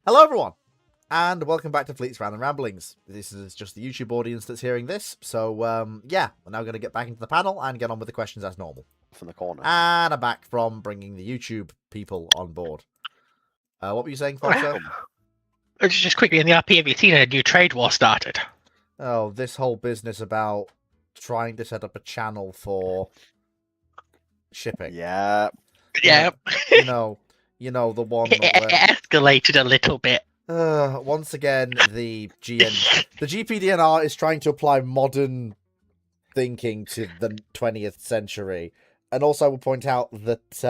Hello, everyone, and welcome back to Fleet's Random Ramblings. This is just the YouTube audience that's hearing this, so yeah, we're now going to get back into the panel and get on with the questions as normal. From the corner. And I'm back from bringing the YouTube people on board. What were you saying, Foxer? Just quickly, in the RP, have you seen a new trade war started? Oh, this whole business about trying to set up a channel for shipping. Yeah. Yeah. You know the one It where... escalated a little bit. Once again, the GPDNR is trying to apply modern thinking to the 20th century. And also I will point out that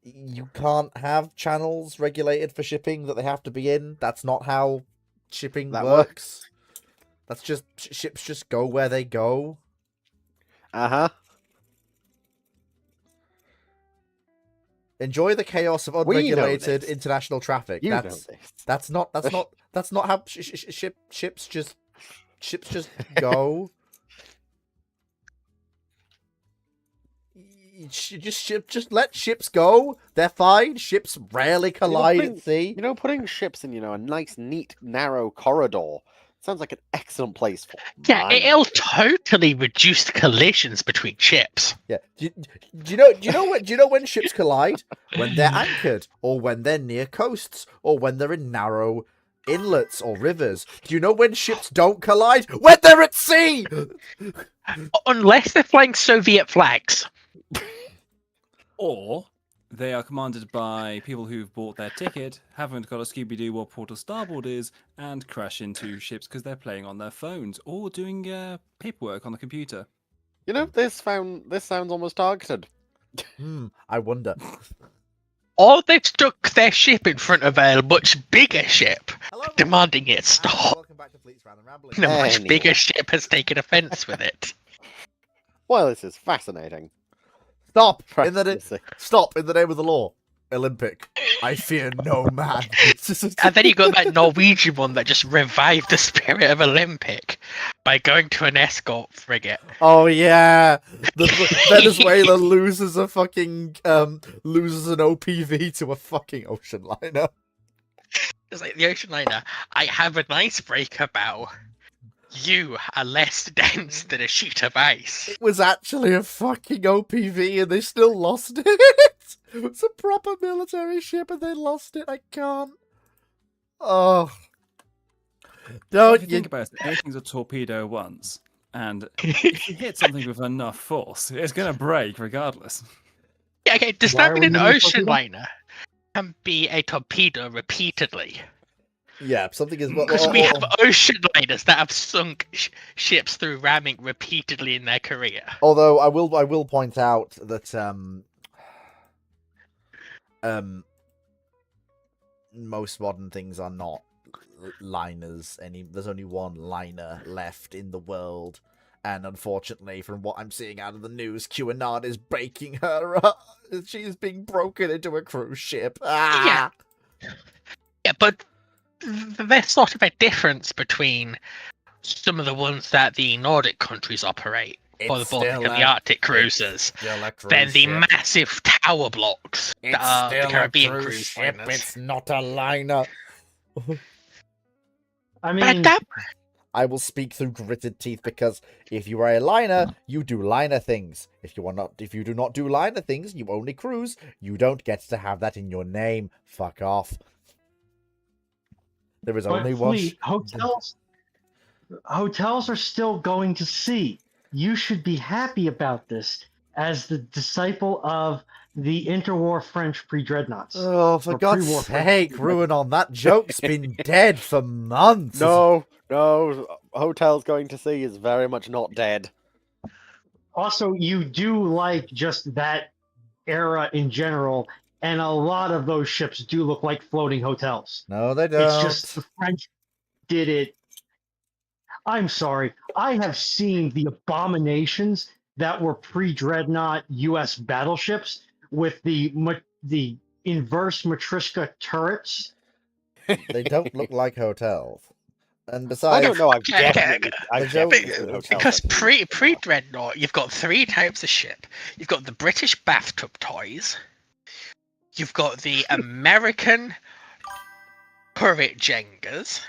you can't have channels regulated for shipping that they have to be in. That's not how shipping works. That's just ships just go where they go. Uh-huh. Enjoy the chaos of unregulated international traffic. That's not how ships just go. Just let ships go. They're fine. Ships rarely collide at sea. Putting ships in, a nice, neat, narrow corridor sounds like an excellent place for Yeah, it'll totally reduce collisions between ships. Yeah. Do you know when ships collide? When they're anchored, or when they're near coasts, or when they're in narrow inlets or rivers. Do you know when ships don't collide? When they're at sea! Unless they're flying Soviet flags. Or they are commanded by people who've bought their ticket, haven't got a Scooby-Doo what Port of Starboard is, and crash into ships because they're playing on their phones or doing paperwork on the computer. This sounds almost targeted. I wonder. Or they've stuck their ship in front of a much bigger ship, demanding it stop. Welcome back to Fleet's Random Ramblings. And a much bigger ship has taken offense with it. Well, this is fascinating. Stop in the name of the law. Olympic. I fear no man. And then you got that Norwegian one that just revived the spirit of Olympic by going to an escort frigate. Oh yeah, the Venezuela loses an OPV to a fucking ocean liner. It's like the ocean liner. I have an icebreaker bow. You are less dense than a sheet of ice. It was actually a fucking OPV and they still lost it. It's a proper military ship and they lost it. I can't. Oh. Don't you think about it? Anything's a torpedo once, and if you hit something with enough force, it's going to break regardless. Yeah, okay, does that mean an ocean liner can be a torpedo repeatedly? Yeah, something is... Because we have ocean liners that have sunk ships through ramming repeatedly in their career. Although I will point out that most modern things are not liners. There's only one liner left in the world, and unfortunately, from what I'm seeing out of the news, QAnon is breaking her up. She's being broken into a cruise ship. Yeah, but there's sort of a difference between some of the ones that the Nordic countries operate for the Baltic and the Arctic cruises, than the massive tower blocks that are the Caribbean cruise liners. It's not a liner. I mean, I will speak through gritted teeth because if you are a liner, you do liner things. If you do not do liner things, you only cruise. You don't get to have that in your name. Fuck off. There is only one. Hotels are still going to sea. You should be happy about this as the disciple of the interwar French pre-dreadnoughts. Oh, for God's sake, ruin on. That joke's been dead for months. No, hotels going to sea is very much not dead. Also, you do like just that era in general, and a lot of those ships do look like floating hotels. No, they don't. It's just the French did it. I'm sorry. I have seen the abominations that were pre-dreadnought U.S. battleships with the inverse Matryoshka turrets. They don't look like hotels. And besides, I don't know. I've definitely because pre-dreadnought, you've got three types of ship. You've got the British bathtub toys. You've got the American turret Jengas,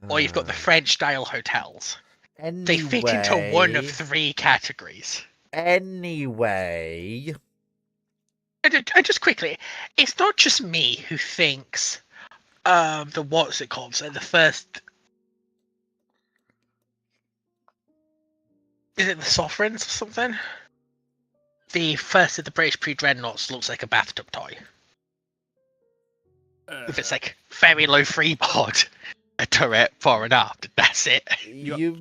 or you've got the French-style hotels. They fit into one of 3 categories. Anyway, And just quickly, it's not just me who thinks the what's it called? So the first, is it the Sovereigns or something? The first of the British pre-dreadnoughts looks like a bathtub toy. If it's like very low freeboard, a turret far and aft, that's it. you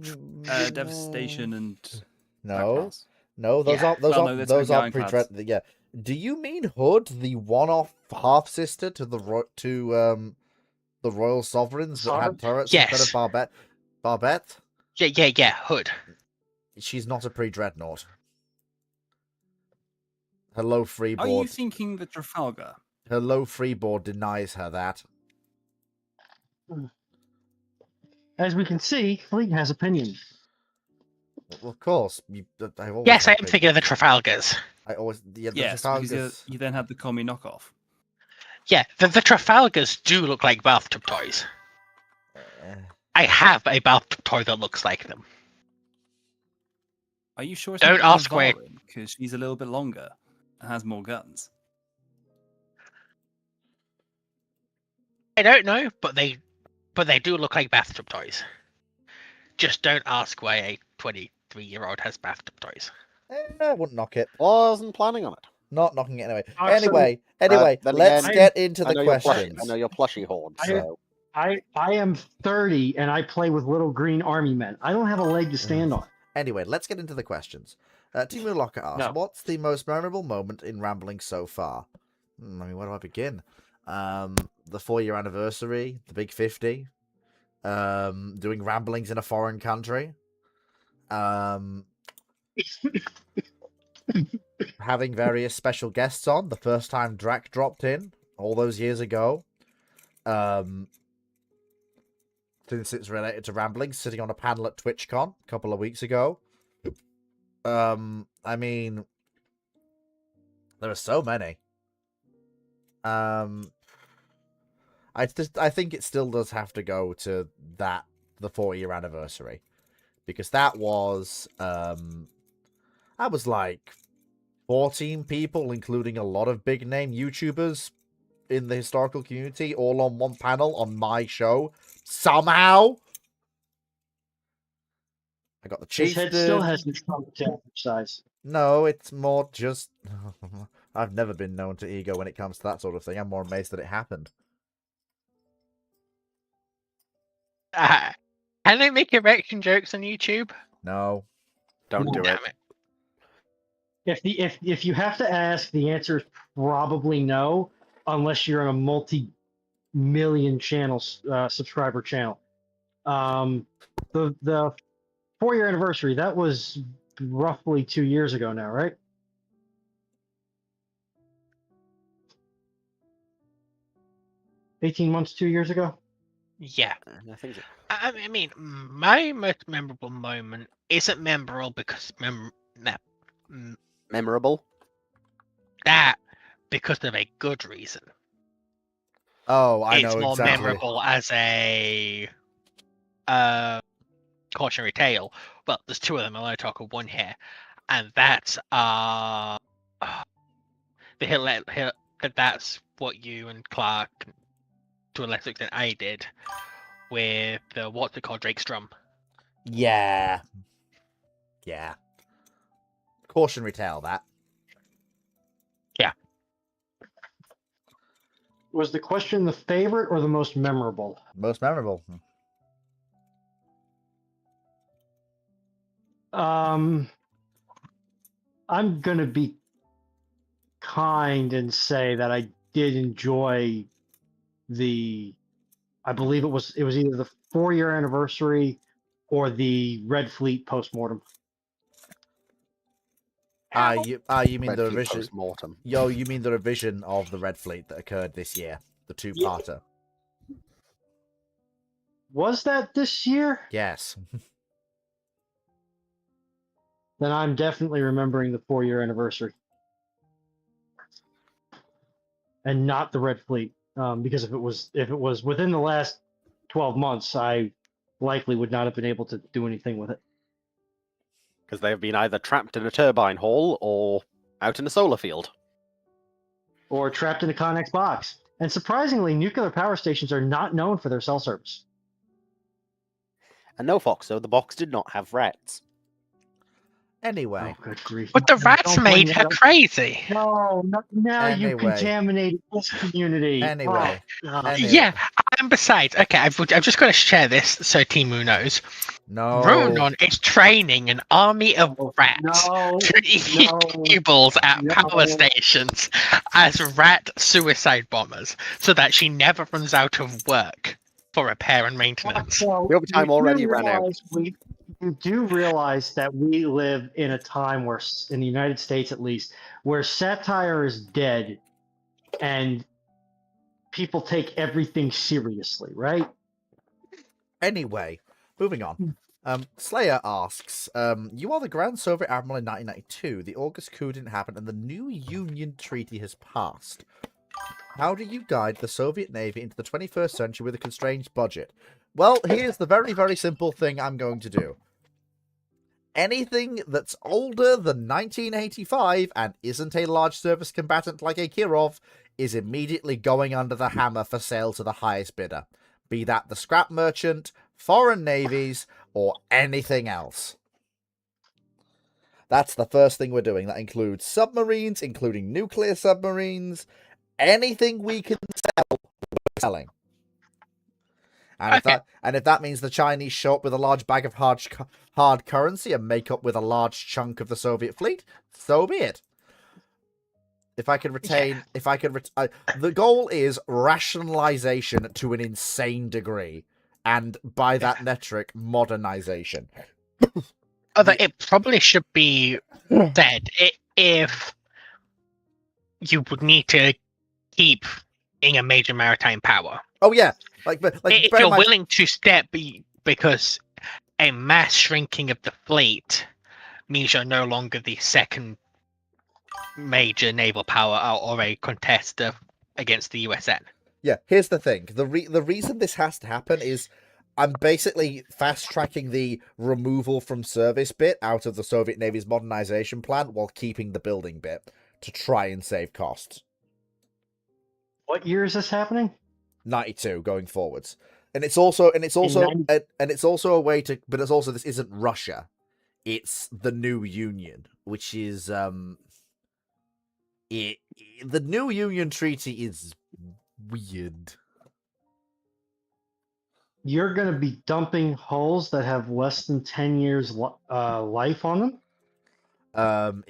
Devastation and no, no, those Yeah. aren't those Well, no, aren't that's those been aren't ironclads. pre-dread. Yeah. Do you mean Hood, the one-off half sister to the Royal Sovereigns that had turrets instead of Yes. Barbette? Barbette? Yeah, Hood. She's not a pre-dreadnought. Her low Are you freeboard. thinking the Trafalgar? Her low freeboard denies her that. As we can see, Fleet has opinions. Well, of course. I always Yes, I have am thinking of the opinions. Trafalgars. I always the Yes, because Trafalgar's. you then had the commie knockoff. Yeah, the Trafalgars do look like bathtub toys. I have a bathtub toy that looks like them. Are you sure it's Don't not ask where- Because she's a little bit longer and has more guns. I don't know, but they do look like bathtub toys. Just don't ask why a 23-year-old has bathtub toys. I wouldn't knock it. Wasn't planning on it. Not knocking it anyway. Awesome. Anyway, then let's again, get into I the know you're questions. I know you're plushie horde. I- So I am 30 and I play with little green army men. I don't have a leg to stand on. Anyway, let's get into the questions. Timu Locker asks, No. what's the most memorable moment in Rambling so far? I mean, where do I begin? The 4-year anniversary, the Big 50, doing ramblings in a foreign country, having various special guests on, the first time Drac dropped in, all those years ago, since it's related to ramblings, sitting on a panel at TwitchCon a couple of weeks ago. I mean, there are so many. I think it still does have to go to the 4-year anniversary, because that was like 14 people, including a lot of big name YouTubers in the historical community, all on one panel on my show. Somehow, I got the His chief. head still hasn't shrunk to average size. No, it's more just I've never been known to ego when it comes to that sort of thing. I'm more amazed that it happened. Can they make erection jokes on YouTube? No. don't do it. Damn it. If you have to ask, the answer is probably no, unless you're in a multi-million subscriber channel. The 4-year anniversary, that was roughly 2 years ago now, right? $18 months, 2 years ago. Yeah. I think so. I mean, my most memorable moment isn't memorable because Memorable. that because of a good reason. Oh, I It's know more exactly. memorable as a cautionary tale. Well, there's 2 of them. I'll only talk of one here, and that's the hill. That's what you and Clark, to a lesser extent, I did with the what's it called, Drake's Drum. Yeah. Yeah. Cautionary tale, that. Was the question the favorite or the most memorable? Most memorable. I'm gonna be kind and say that I did enjoy I believe it was either the 4-year anniversary or the Red Fleet postmortem. You mean Red the Fleet revision? post-mortem. Yo, you mean the revision of the Red Fleet that occurred this year? The 2-parter. Was that this year? Yes. Then I'm definitely remembering the 4-year anniversary. And not the Red Fleet. because if it was within the last 12 months, I likely would not have been able to do anything with it. Because they have been either trapped in a turbine hall or out in a solar field. Or trapped in a Connex box. And surprisingly, nuclear power stations are not known for their cell service. And no, Foxo, the box did not have rats. Anyway, Oh, good grief. But the rats Don't bring made that her up. crazy. No, now you Anyway. contaminated this community. Anyway. Oh, God. Anyway. Yeah, and besides, okay, I've just got to share this so Timu knows. no. Ronon is training an army of rats No, to eat no, cables at no. power stations as rat suicide bombers, so that she never runs out of work for repair and maintenance. So The overtime you do already ran out. You do realize that we live in a time where, in the United States at least, where satire is dead and people take everything seriously, right? Anyway, moving on. Slayer asks, you are the Grand Soviet Admiral in 1992. The August coup didn't happen and the new Union Treaty has passed. How do you guide the Soviet Navy into the 21st century with a constrained budget? Well, here's the very, very simple thing I'm going to do. Anything that's older than 1985 and isn't a large service combatant like a Kirov is immediately going under the hammer for sale to the highest bidder. Be that the scrap merchant, foreign navies, or anything else. That's the first thing we're doing. That includes submarines, including nuclear submarines. Anything we can sell, we're selling. And if that means the Chinese show up with a large bag of hard currency and make up with a large chunk of the Soviet fleet, so be it. If I could retain, the goal is rationalization to an insane degree, and by that metric, modernization. Although it probably should be said if you would need to keep being a major maritime power. Oh yeah, If you're willing to step, because a mass shrinking of the fleet means you're no longer the second major naval power or a contester against the USN. Yeah, here's the thing. The reason this has to happen is I'm basically fast-tracking the removal from service bit out of the Soviet Navy's modernization plan while keeping the building bit to try and save costs. What year is this happening? 92 going forwards. And it's also a way to, but it's also, this isn't Russia. It's the new Union, which is the new Union Treaty is weird. You're going to be dumping hulls that have less than 10 years life on them?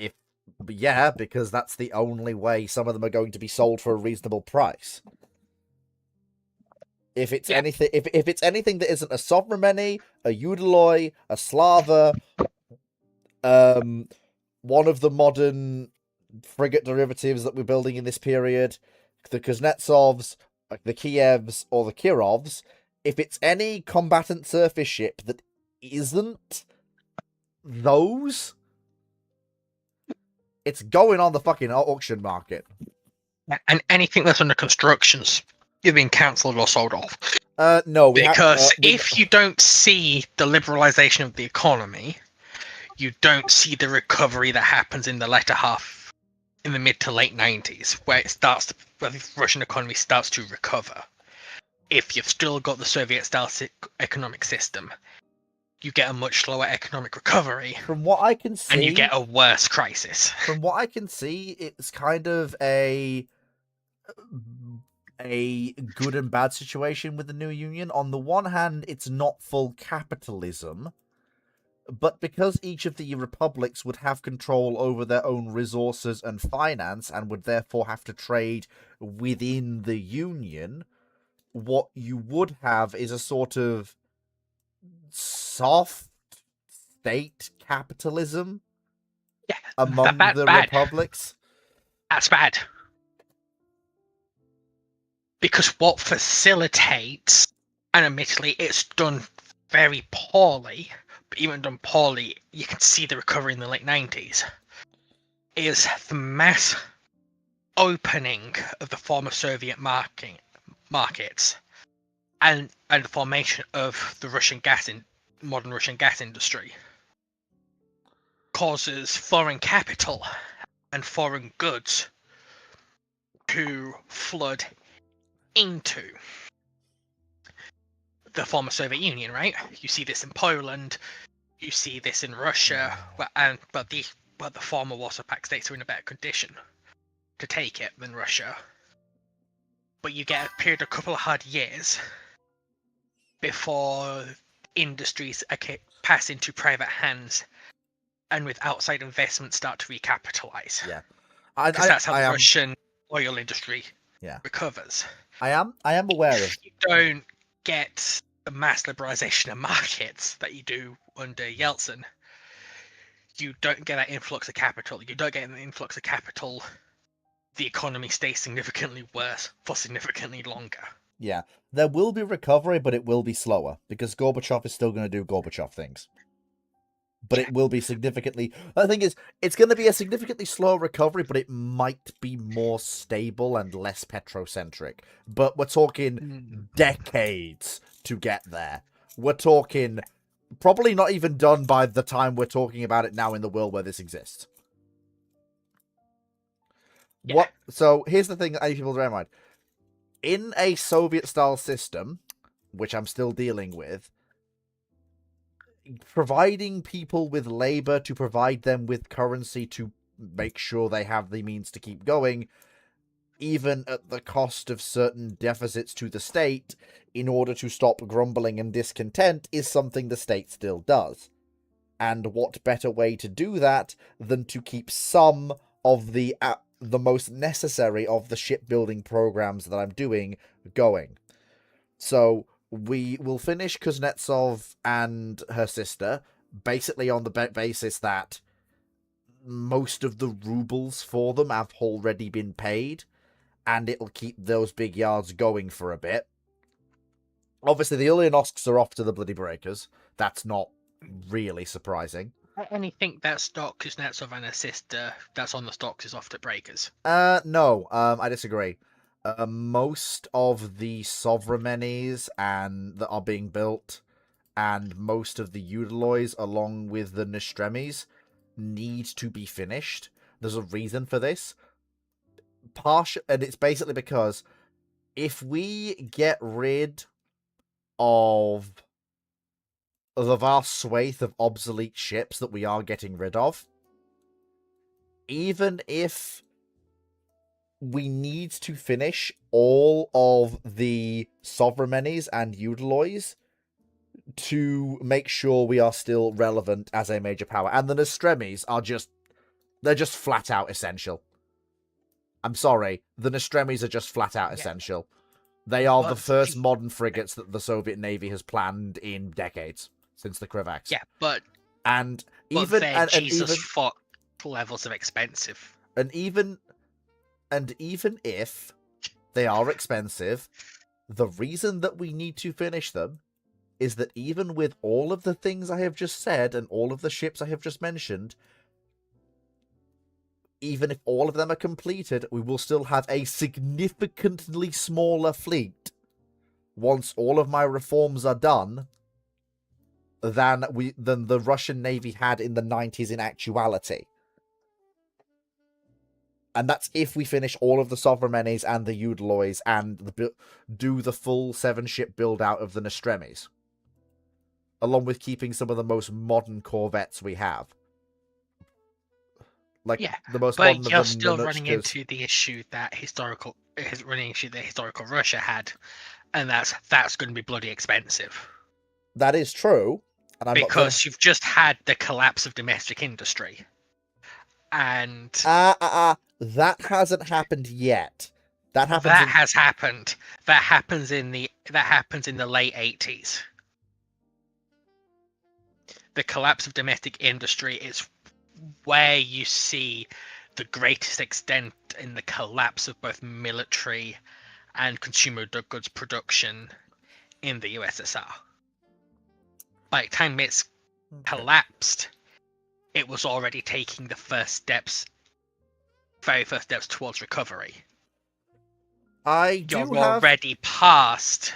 Yeah, because that's the only way some of them are going to be sold for a reasonable price. If it's anything, if it's anything that isn't a Sovremeny, a Udaloy, a Slava, one of the modern frigate derivatives that we're building in this period, the Kuznetsovs, the Kievs, or the Kirovs, if it's any combatant surface ship that isn't those, it's going on the fucking auction market. And anything that's under constructions, you've been cancelled or sold off. No, because if you don't see the liberalization of the economy, you don't see the recovery that happens in the latter half, in the mid to late 90s, where the Russian economy starts to recover. If you've still got the Soviet-style economic system, you get a much slower economic recovery. From what I can see, and you get a worse crisis. From what I can see, it's kind of a good and bad situation with the new union. On the one hand, it's not full capitalism, but because each of the republics would have control over their own resources and finance and would therefore have to trade within the union, what you would have is a sort of soft state capitalism among the republics. That's bad. Because what facilitates, and admittedly it's done very poorly, but even done poorly, you can see the recovery in the late 90s, is the mass opening of the former Soviet market markets, and the formation of the modern Russian gas industry causes foreign capital and foreign goods to flood into the former Soviet Union, right? You see this in Poland, you see this in Russia, but the former Warsaw Pact states are in a better condition to take it than Russia. But you get a period of a couple of hard years before industries pass into private hands and with outside investment start to recapitalize. Yeah. Because that's how the Russian oil industry recovers. I am aware of. If you don't get the mass liberalization of markets that you do under Yeltsin, you don't get that influx of capital. You don't get an influx of capital. The economy stays significantly worse for significantly longer. Yeah, there will be recovery, but it will be slower because Gorbachev is still going to do Gorbachev things. But it will be significantly. The thing is, it's going to be a significantly slower recovery, but it might be more stable and less petrocentric. But we're talking decades to get there. We're talking probably not even done by the time we're talking about it now in the world where this exists. Yeah. So here's the thing that I need people to bear in mind. In a Soviet-style system, which I'm still dealing with, providing people with labor to provide them with currency to make sure they have the means to keep going, even at the cost of certain deficits to the state, in order to stop grumbling and discontent, is something the state still does. And what better way to do that than to keep some of the most necessary of the shipbuilding programs that I'm doing going. So we will finish Kuznetsov and her sister, basically on the basis that most of the rubles for them have already been paid, and it'll keep those big yards going for a bit. Obviously, the Ulyanovsks are off to the bloody breakers. That's not really surprising. Anything that stock Kuznetsov and her sister that's on the stocks is off to breakers. No, I disagree. Most of the Sovramenes that are being built, and most of the Udalois, along with the Nostremis, need to be finished. There's a reason for this. And it's basically because if we get rid of the vast swathe of obsolete ships that we are getting rid of, even if we need to finish all of the Sovramenes and Udalois to make sure we are still relevant as a major power. And the Nostremis are they're just flat out essential. I'm sorry, the Nostremis are just flat out essential. They are the first modern frigates that the Soviet Navy has planned in decades. Since the Krivaks. Yeah, but even fuck levels of expensive. And even if they are expensive, the reason that we need to finish them is that even with all of the things I have just said and all of the ships I have just mentioned, even if all of them are completed, we will still have a significantly smaller fleet once all of my reforms are done than the Russian Navy had in the 90s in actuality. And that's if we finish all of the Sovramenes and the Udalois and do the full 7-ship build-out of the Nostremis. Along with keeping some of the most modern corvettes we have. The most modern but you're of them, still the running Nutchkas. into the issue that historical Russia had, and that's going to be bloody expensive. That is true. And because you've just had the collapse of domestic industry. And that hasn't happened yet. That has happened. That happens in the late 80s. The collapse of domestic industry is where you see the greatest extent in the collapse of both military and consumer goods production in the USSR. By the time it's collapsed, it was already taking the very first steps towards recovery. I you're do have already past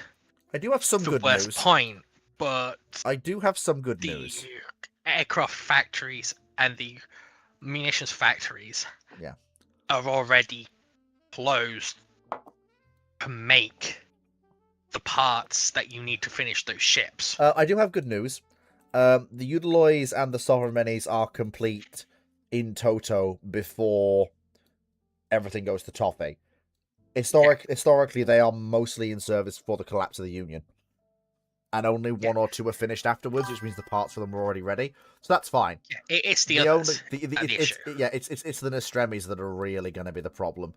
some the good worst news. point, but I do have some good the news. aircraft factories and the munitions factories Yeah. are already closed to make the parts that you need to finish those ships. I do have good news. The Udaloys and the Sovereign Minis are complete in toto before everything goes to Toffee. Historically, they are mostly in service for the collapse of the Union. And only one or two are finished afterwards, which means the parts for them are already ready. So that's fine. Yeah, it's the others. Only, the issue. it's the Nostremis that are really going to be the problem.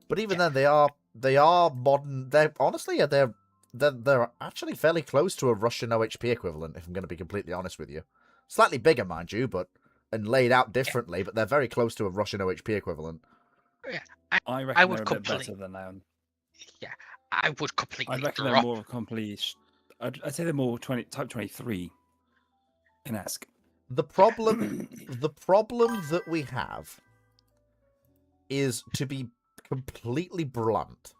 But even then, they are modern. They're honestly, yeah, they're actually fairly close to a Russian OHP equivalent. If I'm going to be completely honest with you, slightly bigger, mind you, and laid out differently. But they're very close to a Russian OHP equivalent. I reckon would they're a bit complete- better than them. Yeah, I would completely I reckon they're drop. more of a complete. I'd say they're more Type 23 in esque. The problem that we have is, to be completely blunt,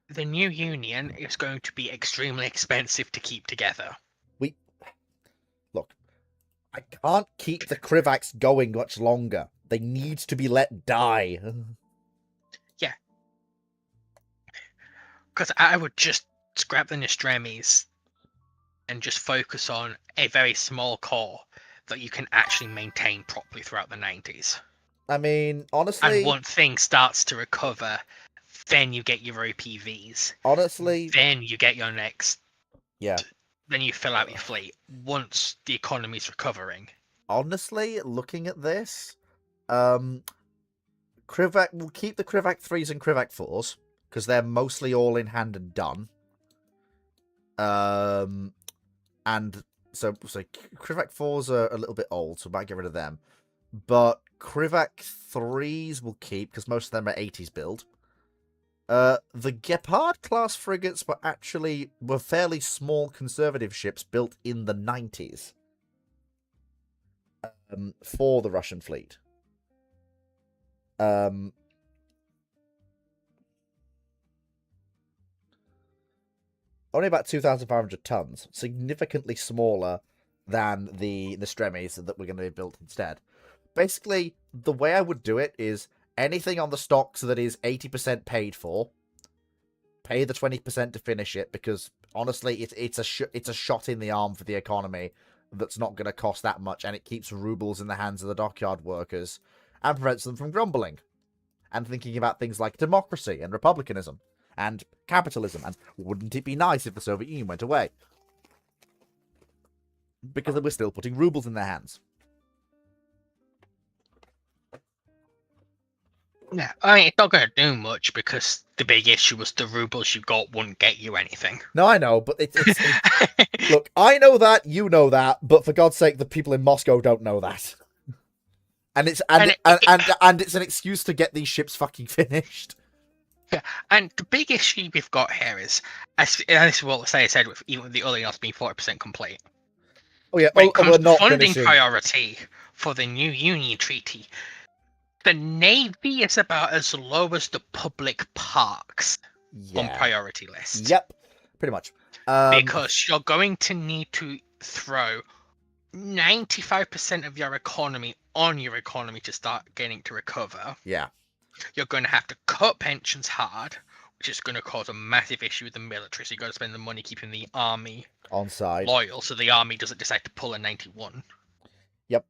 The new union is going to be extremely expensive to keep together. look, I can't keep the Krivaks going much longer. They need to be let die. Because I would just scrap the Nostremis and just focus on a very small core that you can actually maintain properly throughout the 90s. I mean, honestly, And once things starts to recover, then you get your OPVs. honestly, Then you get your next. yeah. Then you fill out your fleet once the economy's recovering. Honestly, looking at this, Krivak will keep the Krivak 3s and Krivak 4s because they're mostly all in hand and done. And so Krivak 4s are a little bit old, so we might get rid of them. But Krivak 3s will keep because most of them are 80s build. The Gepard class frigates were fairly small conservative ships built in the 90s. For the Russian fleet. Only about 2,500 tons, significantly smaller than the Nostremis that were going to be built instead. Basically, the way I would do it is anything on the stocks that is 80% paid for, pay the 20% to finish it, because honestly, it's a shot in the arm for the economy that's not going to cost that much, and it keeps rubles in the hands of the dockyard workers and prevents them from grumbling and thinking about things like democracy and republicanism and capitalism, and wouldn't it be nice if the Soviet Union went away? Because we're still putting rubles in their hands. Yeah, I mean, it's not going to do much because the big issue was the rubles you got wouldn't get you anything. No, I know, but look, I know that, you know that, but for God's sake, the people in Moscow don't know that. And it's it's an excuse to get these ships fucking finished. Yeah, and the big issue we've got here is, and this is what I said, even with the Ulyanovs being 40% complete. Oh yeah, When it comes to not funding finishing. priority for the new Union Treaty, the Navy is about as low as the public parks on Yeah. priority list. Yep, pretty much. Because you're going to need to throw 95% of your economy on your economy to start getting to recover. Yeah. You're going to have to cut pensions hard, which is going to cause a massive issue with the military. So you've got to spend the money keeping the army On side. loyal, so the army doesn't decide to pull a 91. Yep.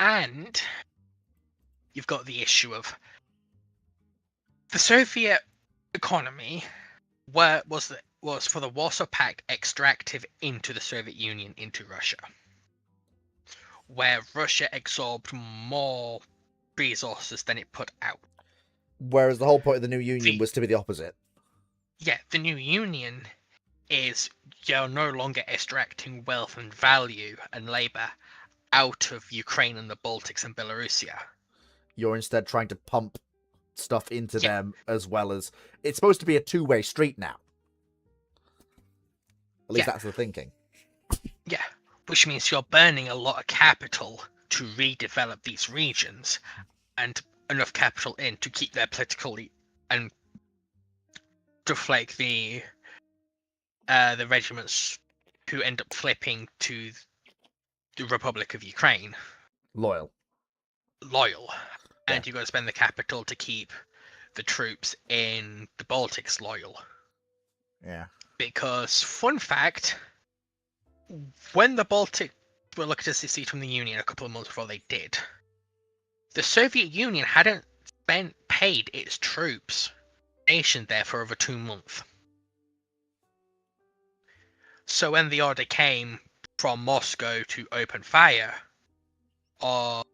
And you've got the issue of the Soviet economy, where was for the Warsaw Pact extractive into the Soviet Union, into Russia, where Russia absorbed more resources than it put out. Whereas the whole point of the new union was to be the opposite. Yeah, the new union is you're no longer extracting wealth and value and labor out of Ukraine and the Baltics and Belarusia. You're instead trying to pump stuff into them, as well as it's supposed to be a two-way street now. At least Yeah. that's the thinking. Yeah, which means you're burning a lot of capital to redevelop these regions, and enough capital in to keep their political and stuff like the regiments who end up flipping to the Republic of Ukraine Loyal. loyal, Yeah. and you've got to spend the capital to keep the troops in the Baltics loyal. Yeah. Because, fun fact, when the Baltic were looking to secede from the Union a couple of months before they did, the Soviet Union hadn't paid its troops stationed there for over 2 months. So when the order came from Moscow to open fire on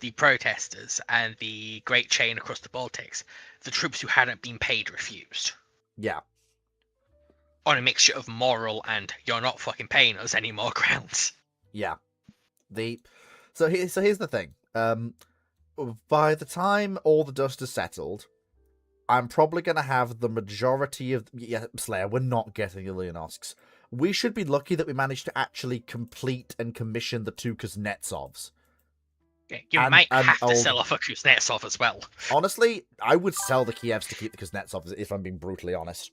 the protesters and the Great Chain across the Baltics, the troops who hadn't been paid refused. Yeah. On a mixture of moral and you're not fucking paying us anymore grounds. Yeah. So here's the thing. By the time all the dust is settled, I'm probably gonna have the majority of Slayer. We're not getting the Leonosks. We should be lucky that we managed to actually complete and commission the 2 Kuznetsovs. Yeah, you And- might and have to old- sell off a Kuznetsov as well. Honestly, I would sell the Kievs to keep the Kuznetsovs, if I'm being brutally honest.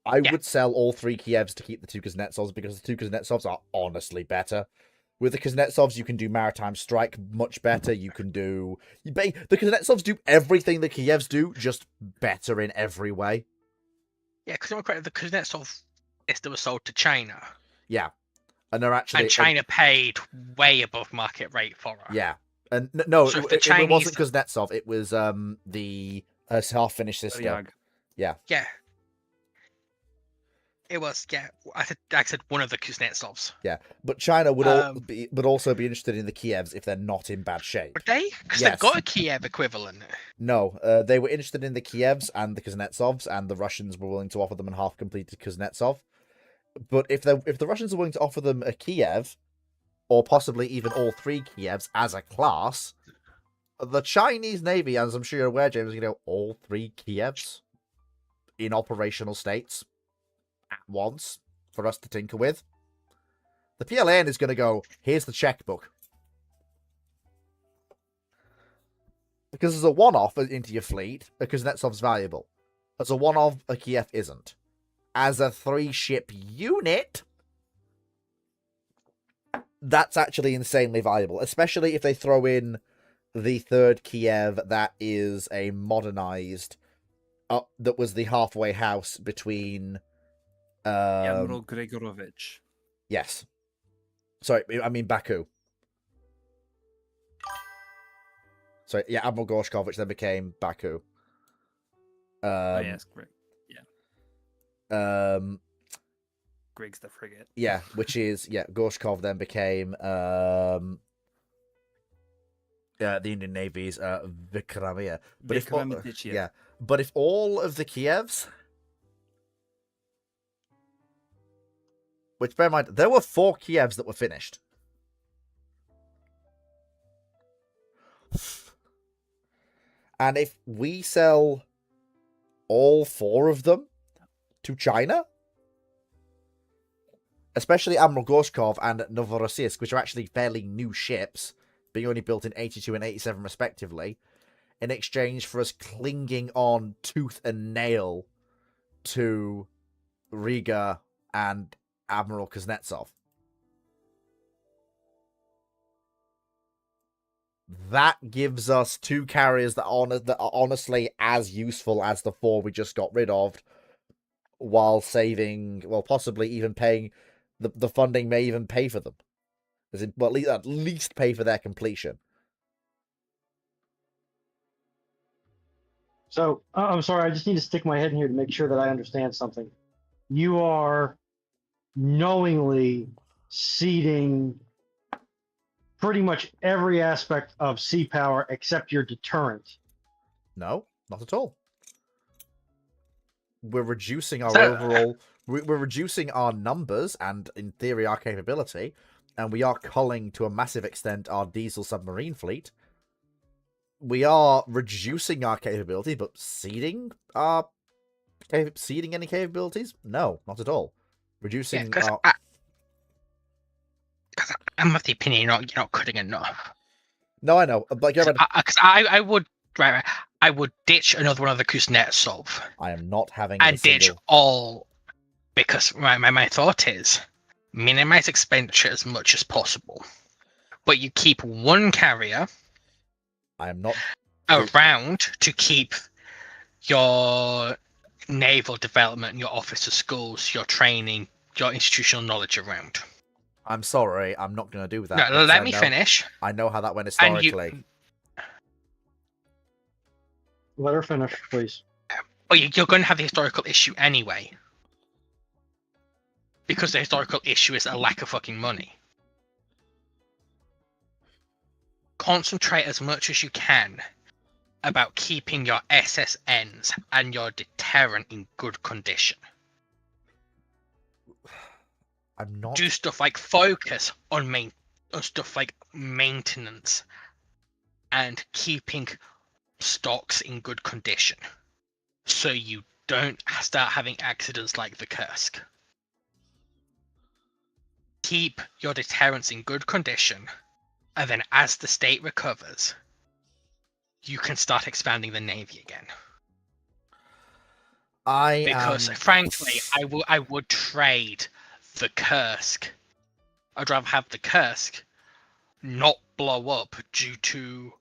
I Yeah. would sell all 3 Kievs to keep the 2 Kuznetsovs, because the 2 Kuznetsovs are honestly better. With the Kuznetsovs, you can do maritime strike much better. You can do... The Kuznetsovs do everything the Kievs do, just better in every way. Yeah, because I'm correct, the Kuznetsov system was sold to China, Yeah. And they're actually... and China paid way above market rate for her. Yeah. And no, So if it, the it Chinese- wasn't Kuznetsov. It was the half-finished sister. Yag. Yeah. It was, yeah. I said one of the Kuznetsovs. But China would Um, would also be interested in the Kievs if they're not in bad shape. Would they? Because Yes. they've got a Kiev equivalent. No, they were interested in the Kievs and the Kuznetsovs, and the Russians were willing to offer them a half-completed Kuznetsov. But if the Russians are willing to offer them a Kiev, or possibly even all 3 Kievs as a class, the Chinese Navy, as I'm sure you're aware, James, you know, all 3 Kievs in operational states at once for us to tinker with. The PLN is going to go, here's the checkbook. Because as a one-off into your fleet, a Kuznetsov's valuable. As a one-off, a Kiev isn't. As a 3-ship unit, that's actually insanely valuable, especially if they throw in the 3rd Kiev that is a modernized, that was the halfway house between... Admiral Grigorovich. Yes. Sorry, I mean Baku. Sorry, yeah, Admiral Gorshkov, which then became Baku. Oh yes, Grig. Grig's the frigate. Yeah, which is Gorshkov then became the Indian Navy's Vikramia. But if Vikramadychya. but if all of the Kievs, which bear in mind there were 4 Kievs that were finished. And if we sell all 4 of them to China, especially Admiral Gorshkov and Novorossiysk, which are actually fairly new ships, being only built in 82 and 87 respectively, in exchange for us clinging on tooth and nail to Riga and Admiral Kuznetsov. That gives us 2 carriers that are honestly as useful as the 4 we just got rid of, while saving, well, possibly even paying, the funding may even pay for them. Well, at least pay for their completion. So I'm sorry, I just need to stick my head in here to make sure that I understand something. You are knowingly ceding pretty much every aspect of sea power except your deterrent. No, not at all. We're reducing our So- overall... We're reducing our numbers and, in theory, our capability, and we are culling, to a massive extent, our diesel submarine fleet. We are reducing our capability, but ceding any capabilities? No, not at all. Reducing. because our... I'm of the opinion you're not cutting enough. No, I know. But get rid of... Because I would right, I would ditch another one of the Kuznetsov I am not having and a ditch single... all, because my thought is minimize expenditure as much as possible, but you keep one carrier I am not... around to keep your naval development, your officer schools, your training, your institutional knowledge around. I'm sorry, I'm not going to do that. No, let me finish. I know how that went And historically. Let her finish, please. But you're going to have the historical issue anyway. Because the historical issue is a lack of fucking money. Concentrate as much as you can about keeping your SSNs and your deterrent in good condition. I'm not... Do stuff like focus on stuff like maintenance and keeping stocks in good condition, so you don't start having accidents like the Kursk. Keep your deterrents in good condition, and then as the state recovers, you can start expanding the Navy again. Because frankly, I would trade the Kursk. I'd rather have the Kursk not blow up due to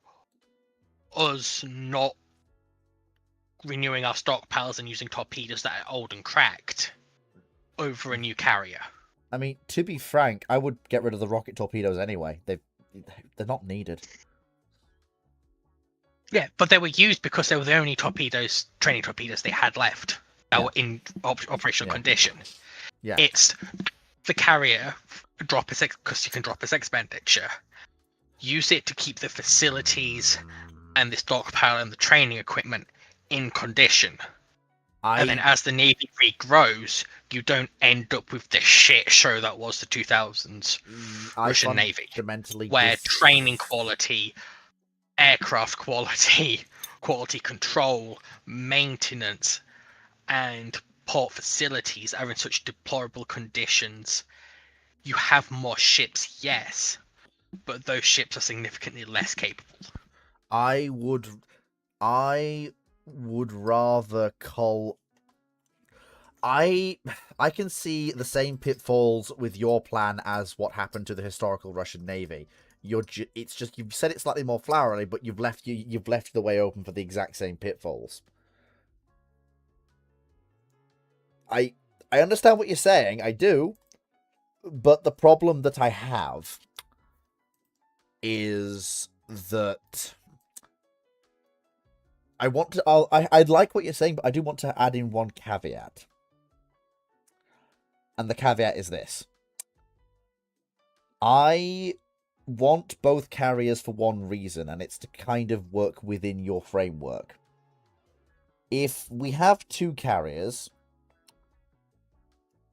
us not renewing our stockpiles and using torpedoes that are old and cracked over a new carrier. I mean, to be frank, I would get rid of the rocket torpedoes anyway. They're not needed. Yeah, but they were used because they were the only training torpedoes they had left that were in operational condition. Yeah. It's the carrier, because you can drop its expenditure. Use it to keep the facilities and the stockpile and the training equipment in condition. And then as the Navy regrows, you don't end up with the shit show that was the 2000s Russian Navy. Where training quality, aircraft quality, quality control, maintenance, and port facilities are in such deplorable conditions. You have more ships, yes, but those ships are significantly less capable. I would rather call... I can see the same pitfalls with your plan as what happened to the historical Russian Navy. It's just you've said it slightly more flowery, but you've left the way open for the exact same pitfalls. I understand what you're saying, I do, but the problem that I have is that I'd like what you're saying, but I do want to add in one caveat. And the caveat is this. I want both carriers for one reason, and it's to kind of work within your framework. If we have two carriers,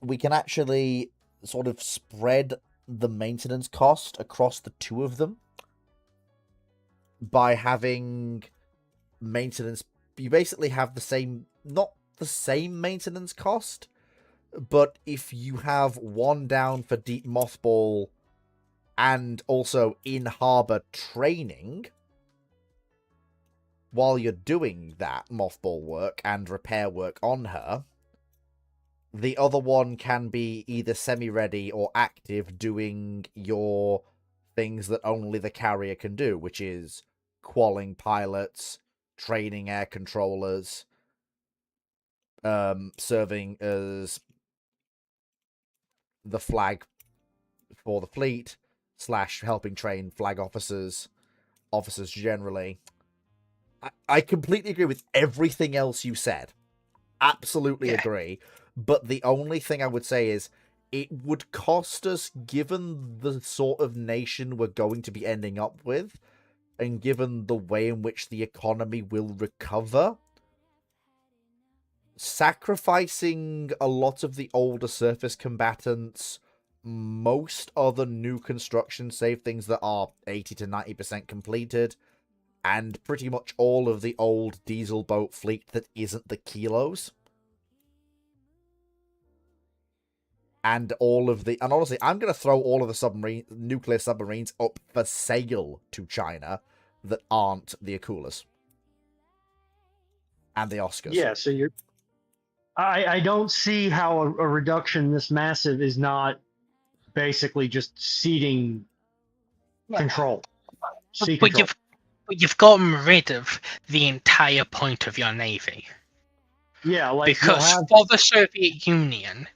we can actually sort of spread the maintenance cost across the two of them by having maintenance. You basically have the same, not the same maintenance cost, but if you have one down for deep mothball and also in harbor training while you're doing that mothball work and repair work on her, the other one can be either semi-ready or active doing your things that only the carrier can do, which is qualling pilots, training air controllers, serving as the flag for the fleet, / helping train flag officers generally. I completely agree with everything else you said. Absolutely agree. But the only thing I would say is it would cost us, given the sort of nation we're going to be ending up with, and given the way in which the economy will recover, sacrificing a lot of the older surface combatants, most other new construction, save things that are 80 to 90% completed, and pretty much all of the old diesel boat fleet that isn't the Kilos. and honestly, I'm going to throw all of the nuclear submarines up for sale to China that aren't the Akulas and the Oscars. Yeah, so I don't see how a reduction this massive is not basically just ceding control. Sea But control. you've gotten rid of the entire point of your navy. Yeah, like Because for the Soviet Union,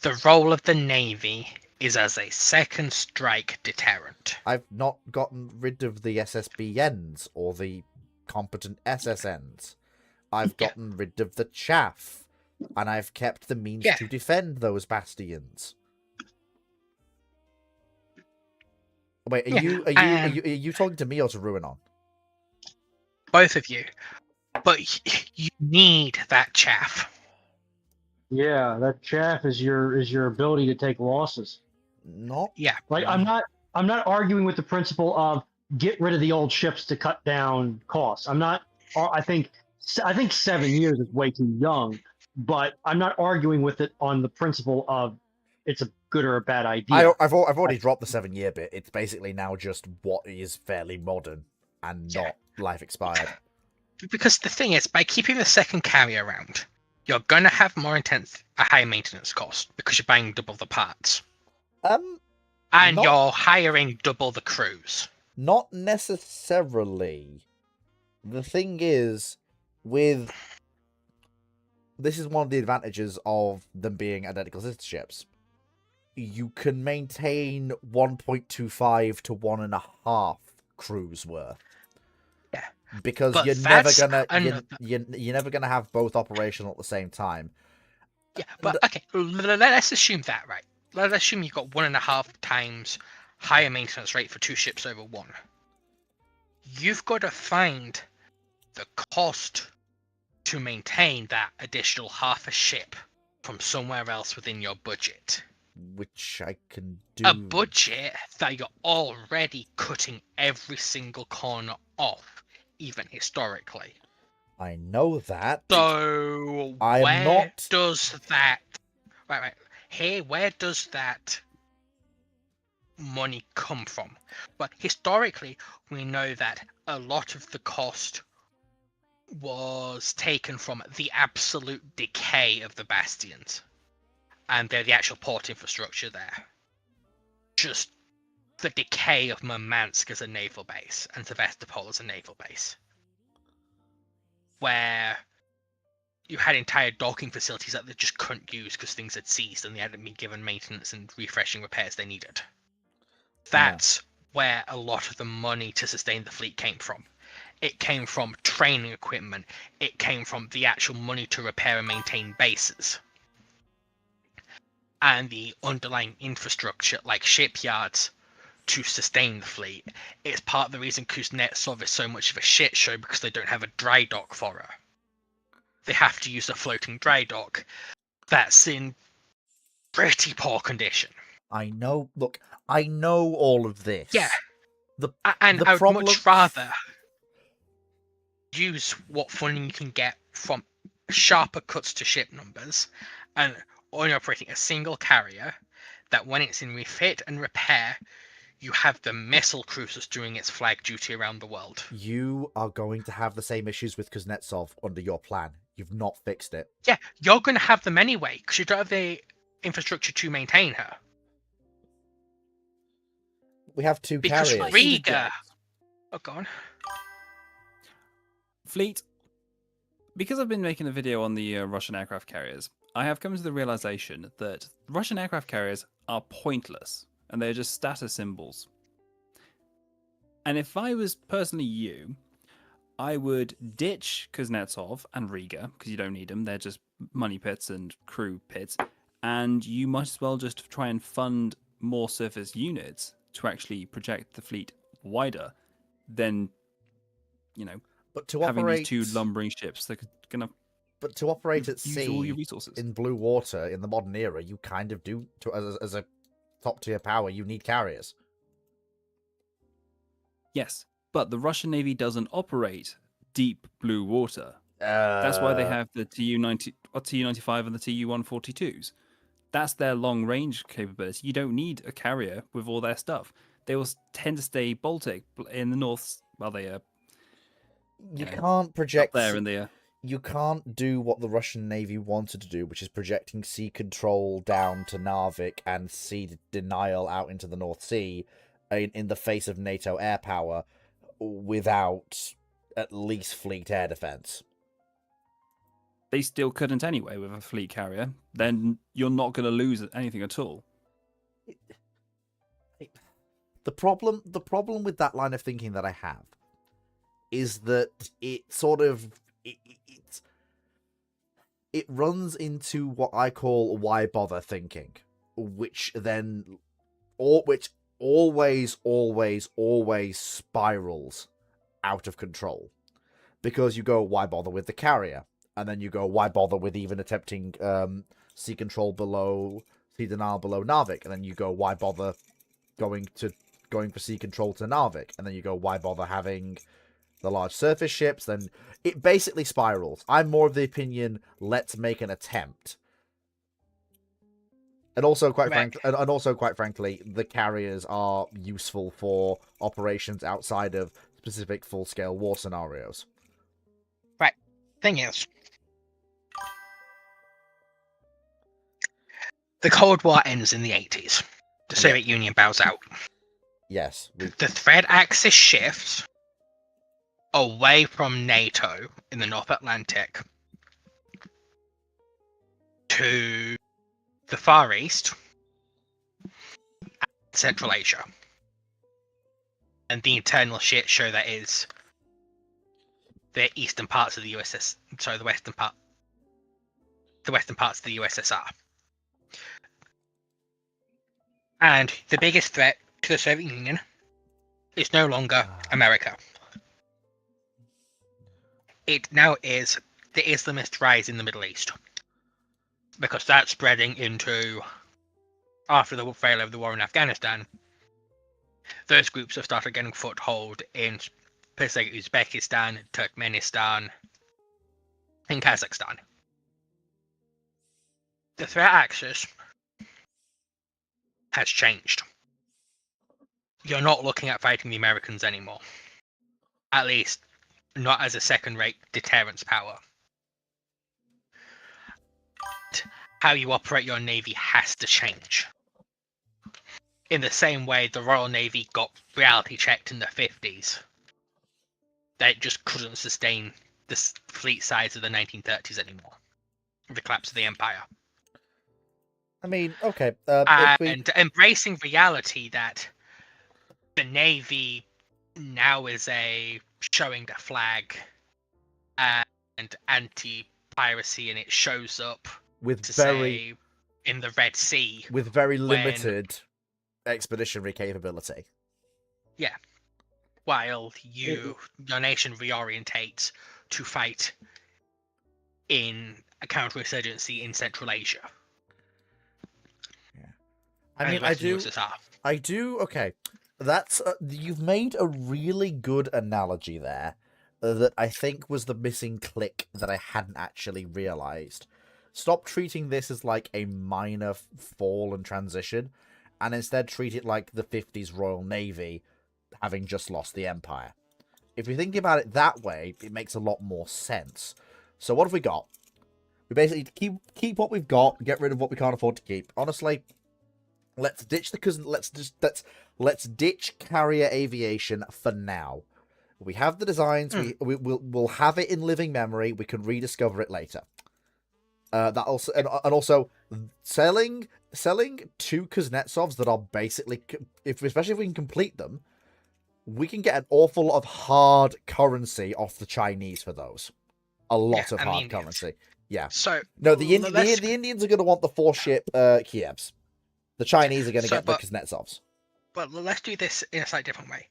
the role of the navy is as a second strike deterrent. I've not gotten rid of the SSBNs or the competent SSNs. I've gotten rid of the chaff, and I've kept the means to defend those bastions. Wait, are you talking to me or to Ruinon? Both of you. But you need that chaff. Yeah, that chaff is your ability to take losses. Not Like I'm not arguing with the principle of get rid of the old ships to cut down costs. I think 7 years is way too young, but I'm not arguing with it on the principle of it's a good or a bad idea. I've already dropped the 7-year bit. It's basically now just what is fairly modern and not life expired. Because the thing is, by keeping the second carrier around, you're going to have a high maintenance cost because you're buying double the parts. And you're hiring double the crews. Not necessarily. The thing is, this is one of the advantages of them being identical sister ships. You can maintain 1.25 to 1.5 crews worth. Yeah. Because But you're never gonna have both operational at the same time. Yeah, but okay, let's assume that, right? Let's assume you've got 1.5 times higher maintenance rate for 2 ships over 1. You've got to find the cost to maintain that additional half a ship from somewhere else within your budget. Which I can do. A budget that you're already cutting every single corner off, even historically. I know that. So does that where does that money come from? But historically, we know that a lot of the cost was taken from the absolute decay of the bastions and the actual port infrastructure there. Just the decay of Murmansk as a naval base and Sevastopol as a naval base, where you had entire docking facilities that they just couldn't use because things had ceased and they hadn't been given maintenance and refreshing repairs they needed. That's where a lot of the money to sustain the fleet came from. It came from training equipment. It came from the actual money to repair and maintain bases. And the underlying infrastructure, like shipyards, to sustain the fleet. It's part of the reason Kuznetsov is so much of a shit show, because they don't have a dry dock for her. They have to use a floating dry dock that's in pretty poor condition. I know. Look, I know all of this. Yeah. I would much rather use what funding you can get from sharper cuts to ship numbers and only operating a single carrier that when it's in refit and repair, you have the missile cruisers doing its flag duty around the world. You are going to have the same issues with Kuznetsov under your plan. You've not fixed it. Yeah, you're going to have them anyway, because you don't have the infrastructure to maintain her. We have 2 because carriers. Riga... Oh, go on. Fleet. Because I've been making a video on the Russian aircraft carriers, I have come to the realization that Russian aircraft carriers are pointless, and they're just status symbols. And if I was personally you, I would ditch Kuznetsov and Riga, because you don't need them, they're just money pits and crew pits, and you might as well just try and fund more surface units to actually project the fleet wider than, but to having operate these 2 lumbering ships that are going to... But to operate at use sea all your resources. in blue water in the modern era, you kind of do, as a top-tier power, you need carriers. Yes, but the Russian Navy doesn't operate deep blue water. That's why they have the Tu-95 and the Tu-142s. that's their long range capability. You don't need a carrier with all their stuff. They will tend to stay Baltic in the north. Well, they are You know, can't up project. there in the. You can't do what the Russian Navy wanted to do, which is projecting sea control down to Narvik and sea denial out into the North Sea in the face of NATO air power without at least fleet air defense. They still couldn't anyway with a fleet carrier. Then you're not going to lose anything at all. The problem with that line of thinking that I have is that it sort of it runs into what I call why bother thinking, which always spirals out of control. Because you go, why bother with the carrier? And then you go, why bother with even attempting sea control sea denial below Narvik? And then you go, why bother going for sea control to Narvik? And then you go, why bother having the large surface ships? Then it basically spirals. I'm more of the opinion, let's make an attempt. And also, quite frankly, the carriers are useful for operations outside of specific full-scale war scenarios. Right. Thing is, the Cold War ends in the 80s. The Soviet Union bows out. Yes. The threat axis shifts away from NATO in the North Atlantic to the Far East and Central Asia. And the internal shit show that is the eastern parts of the USS. Sorry, the western parts of the USSR. And the biggest threat to the Soviet Union is no longer America. It now is the Islamist rise in the Middle East. Because that's spreading into, after the failure of the war in Afghanistan, those groups have started getting foothold in places like Uzbekistan, Turkmenistan, and Kazakhstan. The threat axis has changed. You're not looking at fighting the Americans anymore. At least, not as a second-rate deterrence power. How you operate your navy has to change. In the same way the Royal Navy got reality checked in the 50s. That it just couldn't sustain the fleet size of the 1930s anymore. The collapse of the empire. I mean, okay. And embracing reality that the Navy now is showing the flag and anti-piracy, and it shows up with in the Red Sea with very limited expeditionary capability. Yeah. While your nation reorientates to fight in a counterinsurgency in Central Asia. Yeah. I mean, I do. Okay, that's you've made a really good analogy there that I think was the missing click that I hadn't actually realized. Stop treating this as like a minor fall and transition, and instead treat it like the 50s Royal Navy having just lost the Empire. If you think about it that way, it makes a lot more sense. So what have we got? We basically keep what we've got, get rid of what we can't afford to keep. Honestly, let's ditch let's ditch carrier aviation for now. We have the designs. We'll have it in living memory. We can rediscover it later. That also and also selling two Kuznetsovs that are basically, especially if we can complete them, we can get an awful lot of hard currency off the Chinese for those. A lot of hard currency. Yeah. So no, the Indians are going to want the 4-ship Kievs. The Chinese are going to get the Kuznetsovs. But let's do this in a slightly different way.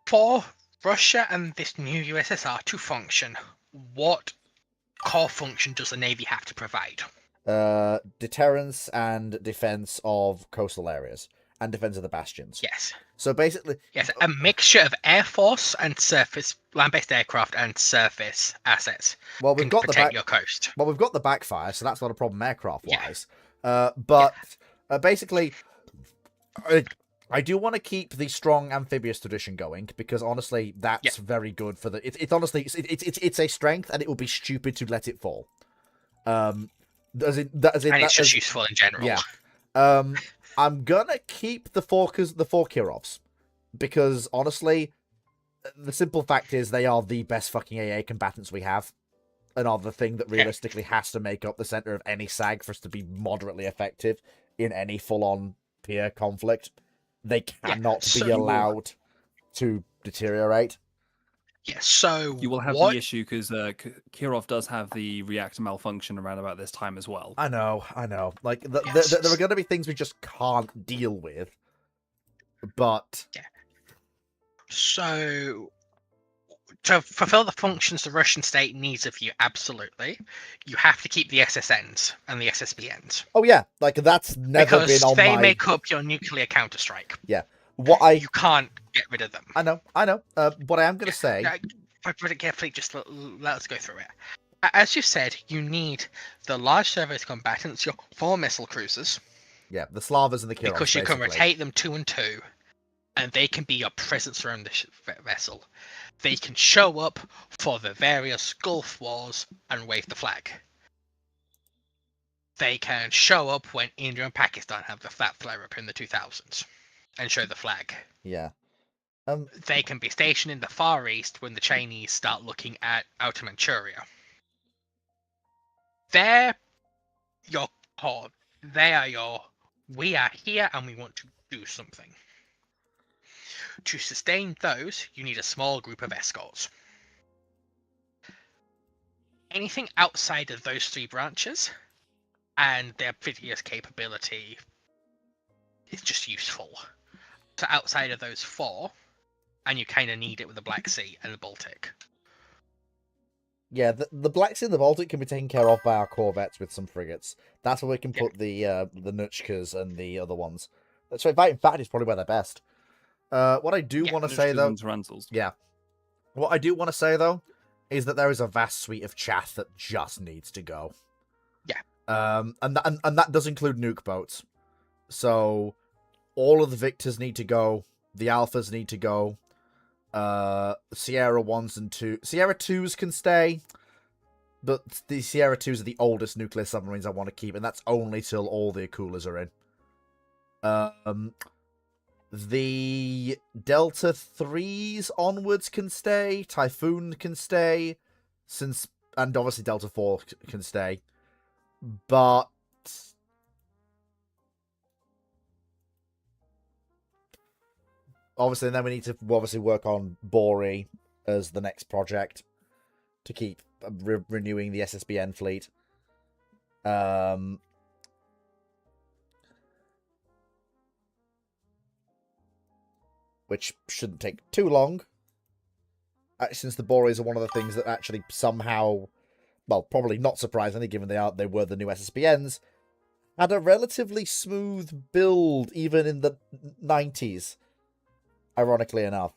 For Russia and this new USSR to function, what core function does the Navy have to provide? Deterrence and defense of coastal areas. and defense of the bastions. Yes. So basically, Yes, a mixture of air force and surface land-based aircraft and surface assets well, we've can got the protect back. your coast. Well, we've got the backfire, so that's not a problem aircraft Yeah. wise. Basically, I do want to keep the strong amphibious tradition going because honestly, that's very good for the. It's honestly it's a strength, and it would be stupid to let it fall. And it's just useful in general. Yeah. I'm gonna keep the four Kirovs because honestly, the simple fact is they are the best fucking AA combatants we have, and are the thing that realistically has to make up the center of any SAG for us to be moderately effective in any full-on peer conflict. They cannot be allowed to deteriorate. Yeah, so you will have the issue because Kirov does have the reactor malfunction around about this time as well. I know. Like there are going to be things we just can't deal with. But so to fulfill the functions the Russian state needs of you, absolutely, you have to keep the SSNs and the SSBNs. Oh yeah, like that's never been on they make up your nuclear counterstrike. Yeah. You can't get rid of them. I know. What I am going to say... But carefully, just let us go through it. As you said, you need the large surface combatants, your 4 missile cruisers. Yeah, the Slavas and the Kirovs, because you can rotate them 2 and 2, and they can be your presence around the vessel. They can show up for the various Gulf Wars and wave the flag. They can show up when India and Pakistan have the flat flare-up in the 2000s. And show the flag. Yeah. They can be stationed in the Far East when the Chinese start looking at Outer Manchuria. They're your core. They are your, we are here and we want to do something. To sustain those, you need a small group of escorts. Anything outside of those 3 branches and their previous capability is just useful. So outside of those 4, and you kind of need it with the Black Sea and the Baltic. Yeah, the Black Sea and the Baltic can be taken care of by our corvettes with some frigates. That's where we can put the Nutchkas and the other ones. So in fact, it's probably where they're best. What I do want to say though, what I do want to say though, is that there is a vast suite of chaff that just needs to go. Yeah. And that does include nuke boats. So all of the Victors need to go. The Alphas need to go. Sierra 1s and 2. Sierra 2s can stay. But the Sierra 2s are the oldest nuclear submarines I want to keep. And that's only till all the Akulas are in. The Delta 3s onwards can stay. Typhoon can stay. And obviously Delta 4 can stay. But obviously, then we need to work on Bori as the next project to keep renewing the SSBN fleet. Which shouldn't take too long. Since the Boris are one of the things that actually somehow, well, probably not surprisingly, given they were the new SSBNs, had a relatively smooth build even in the 90s. Ironically enough.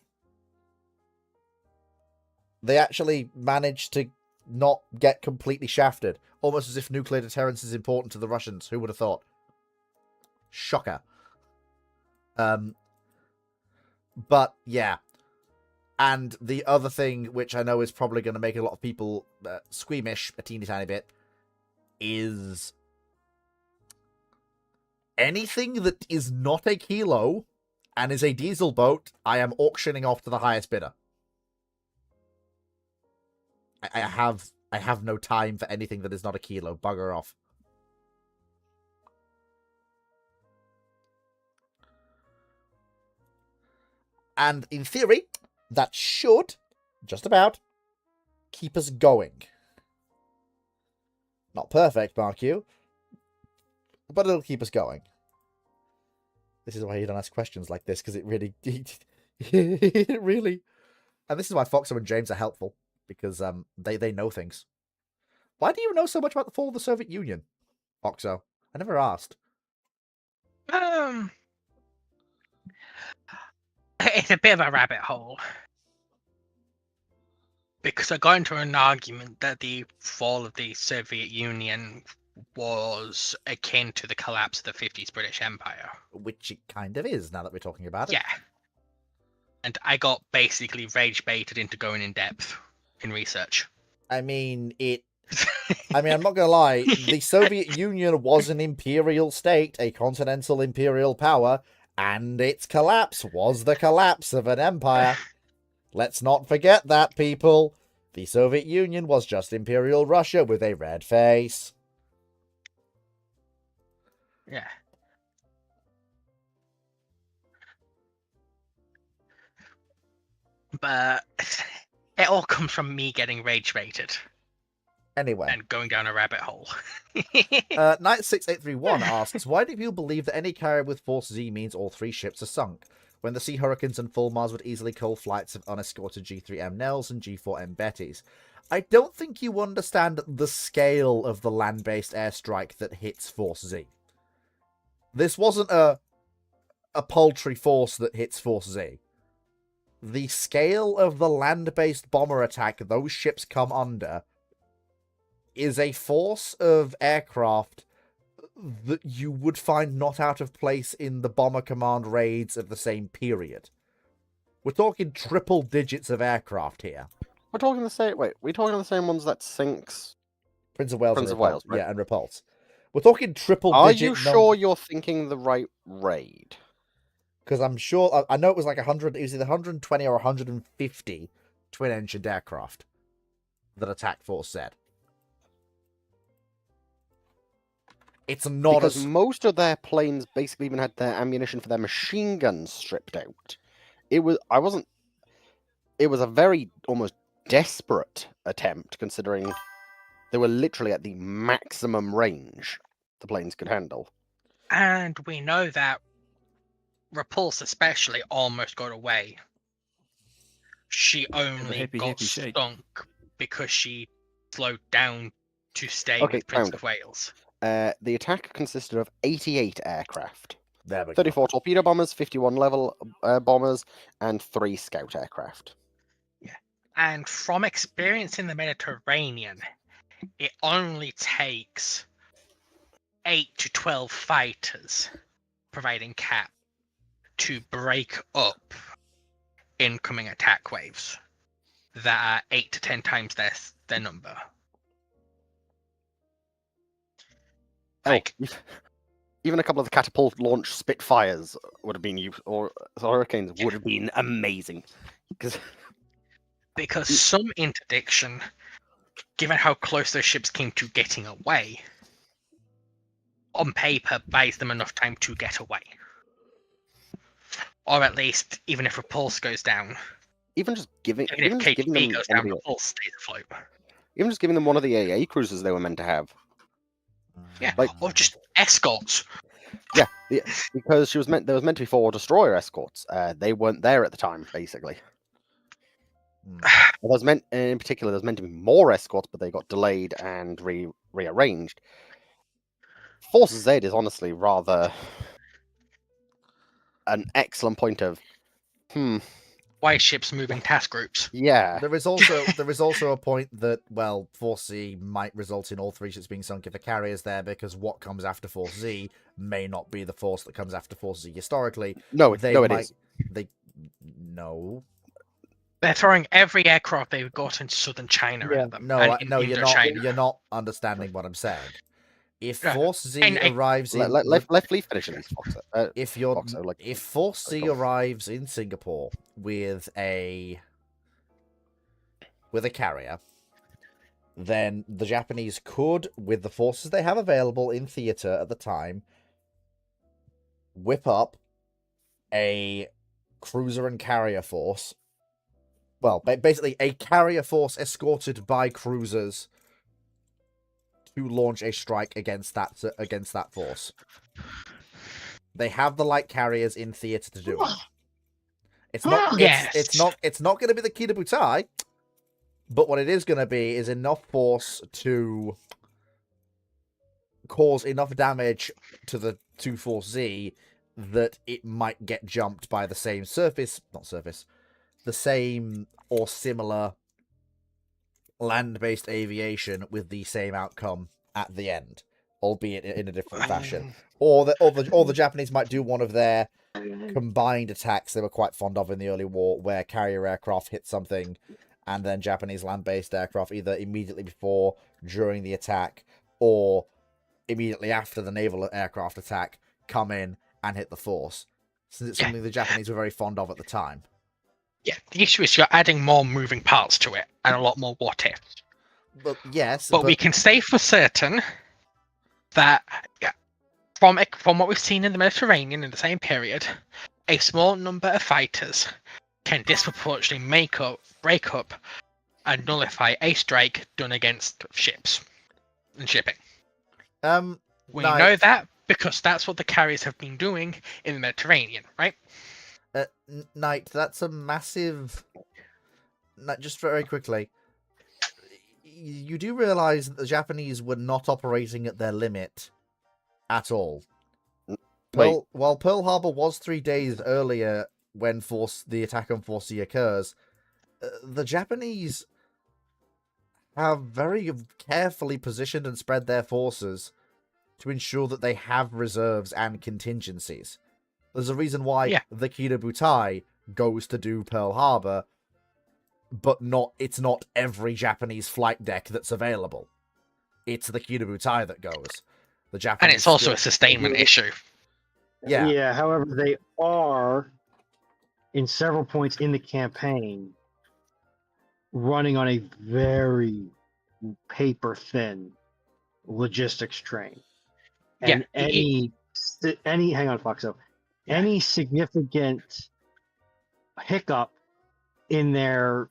They actually managed to not get completely shafted. Almost as if nuclear deterrence is important to the Russians. Who would have thought? Shocker. But, yeah. And the other thing, which I know is probably going to make a lot of people squeamish a teeny tiny bit, is anything that is not a kilo and is a diesel boat, I am auctioning off to the highest bidder. I have no time for anything that is not a kilo. Bugger off. And in theory, that should, just about, keep us going. Not perfect, mark you, but it'll keep us going. This is why you don't ask questions like this, because it really... it really... And this is why Foxo and James are helpful, because they know things. Why do you know so much about the fall of the Soviet Union, Foxo? I never asked. It's a bit of a rabbit hole. Because I got into an argument that the fall of the Soviet Union was akin to the collapse of the 50s British Empire. Which it kind of is, now that we're talking about it. Yeah. And I got basically rage baited into going in depth in research. I mean, I'm not gonna lie, the Soviet Union was an imperial state, a continental imperial power, and its collapse was the collapse of an empire. Let's not forget that, people. The Soviet Union was just Imperial Russia with a red face. Yeah. But it all comes from me getting rage baited Anyway, and going down a rabbit hole. Knight6831 asks, why do you believe that any carrier with Force Z means all 3 ships are sunk, when the Sea Hurricanes and Fulmars would easily cull flights of unescorted G3M Nels and G4M Bettys? I don't think you understand the scale of the land-based airstrike that hits Force Z. This wasn't a paltry force that hits Force Z. The scale of the land-based bomber attack those ships come under is a force of aircraft that you would find not out of place in the Bomber Command raids of the same period. We're talking triple digits of aircraft here. We're talking the same. Wait, we're talking the same ones that sinks. Prince of Wales, Prince and of Wales, Repulse. right? Yeah, and Repulse. We're talking triple Are digit. you sure you're thinking the right raid? Because I'm sure I know it was like 100. It was either 120 or 150 twin-engined aircraft that Attack Force said. It's not Because most of their planes basically even had their ammunition for their machine guns stripped out. It was a very almost desperate attempt, considering they were literally at the maximum range the planes could handle. And we know that Repulse especially almost got away. She only hippie, got hippie shake. stunk because she slowed down to stay Okay, with Prince found of Wales. The attack consisted of 88 aircraft, There we go. 34 torpedo bombers, 51 level bombers, and 3 scout aircraft. And from experience in the Mediterranean, it only takes 8 to 12 fighters, providing cap, to break up incoming attack waves that are 8 to 10 times their number. Like, Even a couple of the catapult launch Spitfires would have been used, or Hurricanes would have been amazing. Because some interdiction, given how close those ships came to getting away, on paper buys them enough time to get away. Or at least, even if Repulse goes down, Even just giving even if them KGB goes one down, of the, Repulse stays afloat. even just giving them one of the AA cruisers they were meant to have. Yeah, Like- or just escorts. Yeah, because there was meant to be 4 destroyer escorts. They weren't there at the time, basically. There was meant, in particular, there was meant to be more escorts, but they got delayed and rearranged. Force Z is honestly rather an excellent point of, Why ships move in task groups? yeah, There is also a point that, well, Force Z might result in all 3 ships being sunk if a carrier's there, because what comes after Force Z may not be the force that comes after Force Z historically. no, it They is. No. They're throwing every aircraft they've got in southern China at them. No, and in no, you're not. Indochina. You're not understanding what I'm saying. If Yeah, Force Z and I- arrives in, Let Lee finish at least, Fox. if you're, Fox, like- if Force Z go on. arrives in Singapore with a carrier, then the Japanese could, with the forces they have available in theater at the time, whip up a cruiser and carrier force. Well, basically a carrier force escorted by cruisers to launch a strike against that force. They have the light carriers in theater to do it. It's not. Yes. It's not going to be the Kitabutai, but what it is going to be is enough force to cause enough damage to Force Z that it might get jumped by the same the same or similar land-based aviation with the same outcome at the end, albeit in a different fashion. Or the Japanese might do one of their combined attacks they were quite fond of in the early war, where carrier aircraft hit something, and then Japanese land-based aircraft either immediately before, during the attack, or immediately after the naval aircraft attack come in and hit the force, since it's something the Japanese were very fond of at the time. Yeah, the issue is you're adding more moving parts to it and a lot more what ifs. But yes, But we can say for certain that from what we've seen in the Mediterranean in the same period, a small number of fighters can disproportionately break up, and nullify a strike done against ships and shipping. We know that because that's what the carriers have been doing in the Mediterranean, right? Knight, that's a massive... Just very quickly, you do realize that the Japanese were not operating at their limit at all. While Pearl Harbor was 3 days earlier when the attack on Force occurs, the Japanese have very carefully positioned and spread their forces to ensure that they have reserves and contingencies. There's a reason why the Kido Butai goes to do Pearl Harbor, but it's not every Japanese flight deck that's available. It's the Kido Butai that goes. The Japanese, and it's also a sustainment issue. Yeah. Yeah. However, they are in several points in the campaign running on a very paper thin logistics train. And any hang on, Foxo. Any significant hiccup in their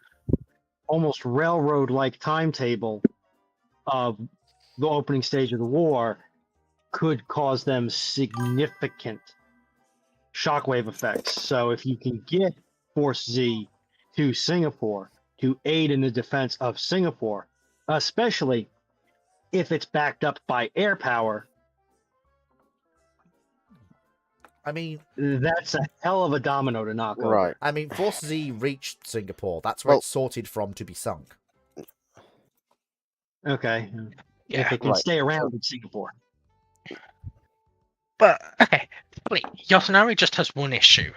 almost railroad-like timetable of the opening stage of the war could cause them significant shockwave effects. So if you can get Force Z to Singapore to aid in the defense of Singapore, especially if it's backed up by air power, I mean, that's a hell of a domino to knock over. Right. I mean, Force Z reached Singapore. That's where it's sorted from to be sunk. Okay. Yeah, if it can stay around in Singapore. But, okay, Yosunari just has one issue.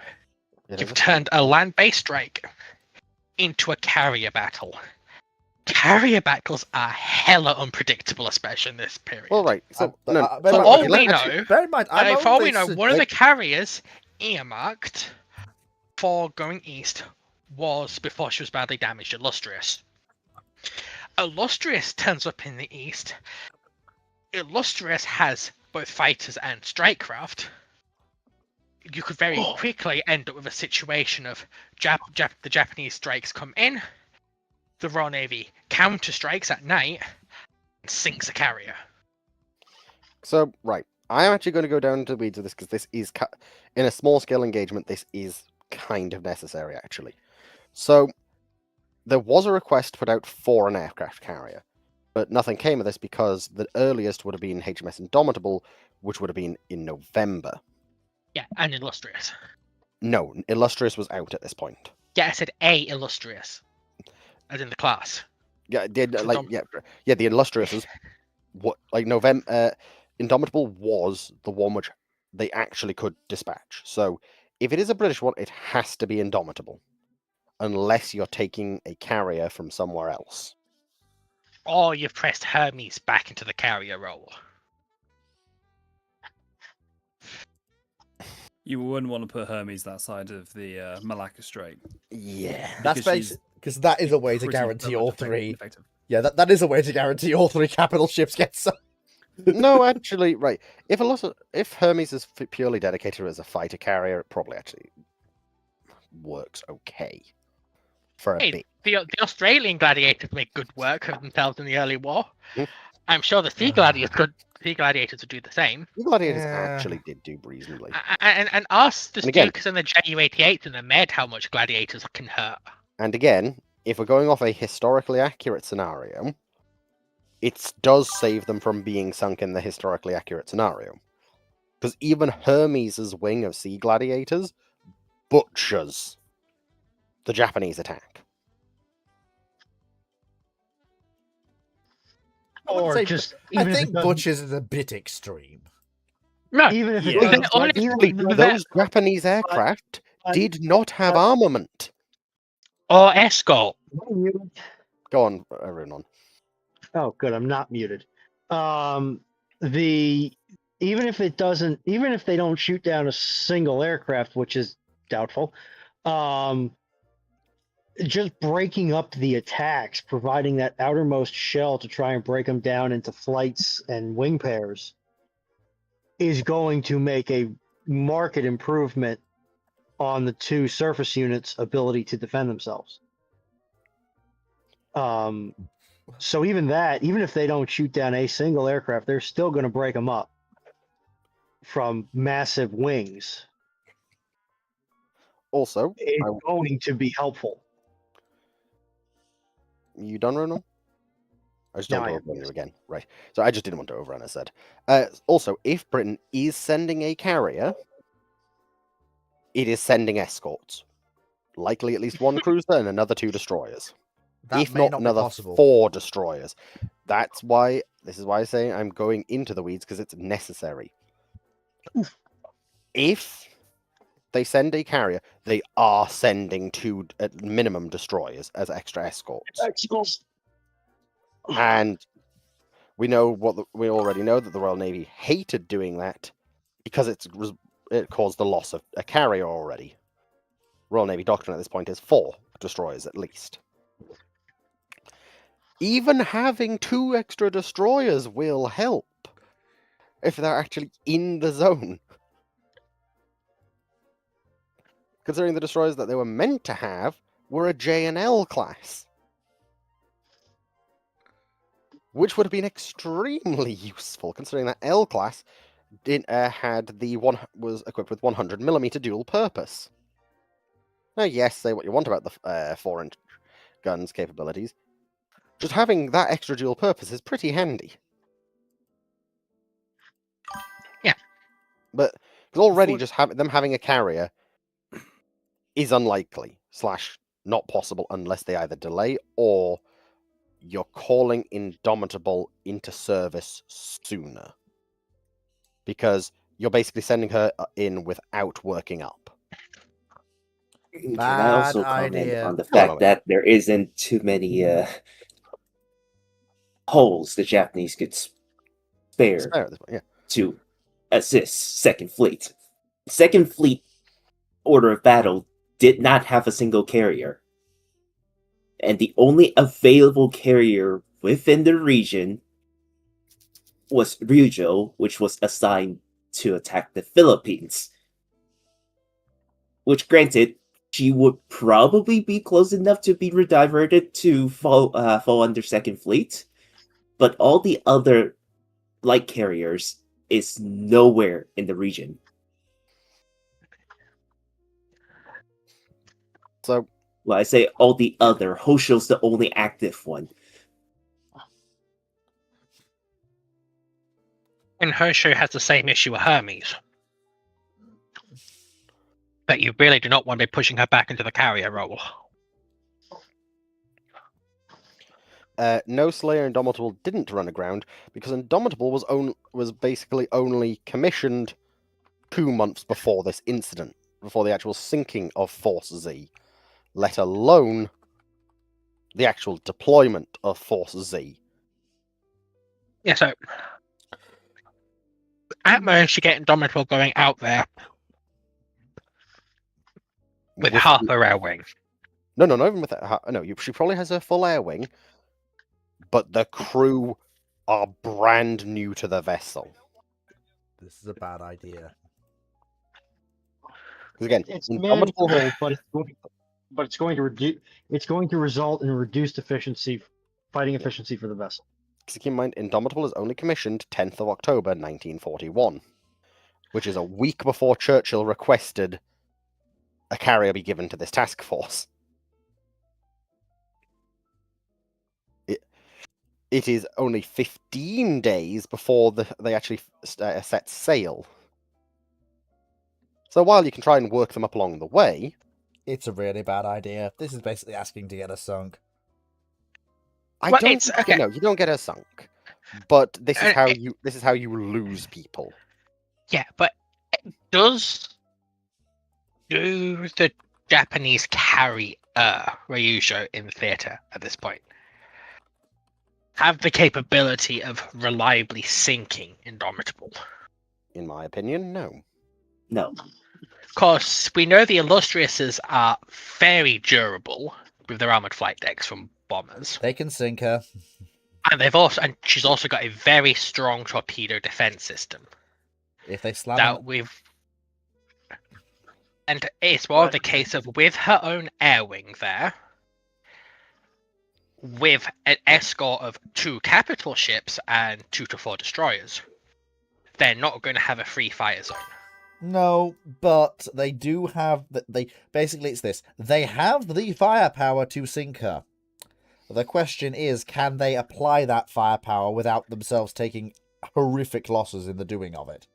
You've turned a land-based strike into a carrier battle. Carrier battles are hella unpredictable, especially in this period. Well, right. So, for all we know, one of the carriers earmarked for going east was, before she was badly damaged, Illustrious. Illustrious turns up in the east. Illustrious has both fighters and strike-craft. You could very quickly end up with a situation of the Japanese strikes come in, the Royal Navy counter-strikes at night, and sinks a carrier. So, right. I'm actually going to go down into the weeds of this because this is, in a small-scale engagement, this is kind of necessary, actually. So, there was a request put out for an aircraft carrier, but nothing came of this because the earliest would have been HMS Indomitable, which would have been in November. Yeah, and Illustrious. No, Illustrious was out at this point. Yeah, I said a Illustrious, as in the class. Yeah, the Illustrious is November. Indomitable was the one which they actually could dispatch. So if it is a British one, it has to be Indomitable, unless you're taking a carrier from somewhere else. Or you've pressed Hermes back into the carrier role. You wouldn't want to put Hermes that side of the Malacca Strait. Yeah, that's because that is a way to guarantee all three. Effective. Yeah, that is a way to guarantee all three capital ships get some. No, actually, right. If Hermes is purely dedicated as a fighter carrier, it probably actually works okay for a bit. The Australian gladiators make good work of themselves in the early war. I'm sure the sea gladiators would do the same. The gladiators actually did do reasonably. And ask the Stukas and the Ju-88s and the Med how much gladiators can hurt. And again, if we're going off a historically accurate scenario, it does save them from being sunk in the historically accurate scenario. Because even Hermes' wing of Sea Gladiators butchers the Japanese attack. I wouldn't Or say just I even if it think doesn't, Butchers is a bit extreme. No, even if it Yeah. doesn't, Only- even if it doesn't- That- Those Japanese aircraft but- did not have but- armament. or escort. Go on, Runon. Oh, good. I'm not muted. The even if it doesn't, even if they don't shoot down a single aircraft, which is doubtful, just breaking up the attacks, providing that outermost shell to try and break them down into flights and wing pairs, is going to make a marked improvement on the two surface units' ability to defend themselves. So even that, even if they don't shoot down a single aircraft, they're still going to break them up from massive wings. Also, It's going to be helpful. you done, Runon? I just No, don't I want am, to overrun you yes. again. Right. So I just didn't want to overrun, I said. Also, if Britain is sending a carrier, it is sending escorts. Likely at least one cruiser and another 2 destroyers. That if may not, not be another possible. 4 destroyers. This is why I say I'm going into the weeds, because it's necessary. If they send a carrier, they are sending 2 at minimum destroyers as extra escorts. And we already know that the Royal Navy hated doing that because it caused the loss of a carrier already. Royal Navy doctrine at this point is 4 destroyers at least. Even having 2 extra destroyers will help if they're actually in the zone. Considering the destroyers that they were meant to have were a J&L class, which would have been extremely useful, considering that L class was equipped with 100mm dual purpose. Now, yes, say what you want about the 4-inch guns capabilities. Just having that extra dual purpose is pretty handy. Yeah. But already just them having a carrier is unlikely / not possible unless they either delay or you're calling Indomitable into service sooner. Because you're basically sending her in without working up. Can I also Bad comment idea. on the Hello, fact that there isn't too many holes the Japanese could spare Spare at this point, yeah. to assist Second Fleet? Second Fleet order of battle did not have a single carrier. And the only available carrier within the region was Ryujo, which was assigned to attack the Philippines. Which, granted, she would probably be close enough to be rediverted to fall under Second Fleet, but all the other light carriers is nowhere in the region. So, Well, I say all the other. Hosho's the only active one. And Hosho has the same issue with Hermes. But you really do not want to be pushing her back into the carrier role. no, Slayer Indomitable didn't run aground because Indomitable was basically only commissioned 2 months before this incident, before the actual sinking of Force Z, let alone the actual deployment of Force Z. Yeah, so at most you get Indomitable going out there with half a rail wing. No, not even with that. No, she probably has a full air wing, but the crew are brand new to the vessel. This is a bad idea. Because again, It's Indomitable manageable, but it's going to reduce. It's going to result in reduced efficiency, fighting efficiency for the vessel. keep in mind, Indomitable is only commissioned 10th of October 1941, which is a week before Churchill requested a carrier be given to this task force. It is only 15 days before they actually set sail So while you can try and work them up along the way, It's a really bad idea. This is basically asking to get us sunk. I Well, don't it's- think okay. no, you don't get her sunk. But this is Uh, how you lose people. Yeah, but do the Japanese carry Ryujo in the theater at this point have the capability of reliably sinking Indomitable? In my opinion, no. No. Of course, we know the Illustriouses are very durable with their armored flight decks from bombers, They can sink her. and she's also got a very strong torpedo defense system. If they slam That an- we've and it's more of the case of with her own air wing there, with an escort of 2 capital ships and 2 to 4 destroyers, they're not going to have a free fire zone. No, but they do have... They basically, it's this. They have the firepower to sink her. The question is, can they apply that firepower without themselves taking horrific losses in the doing of it?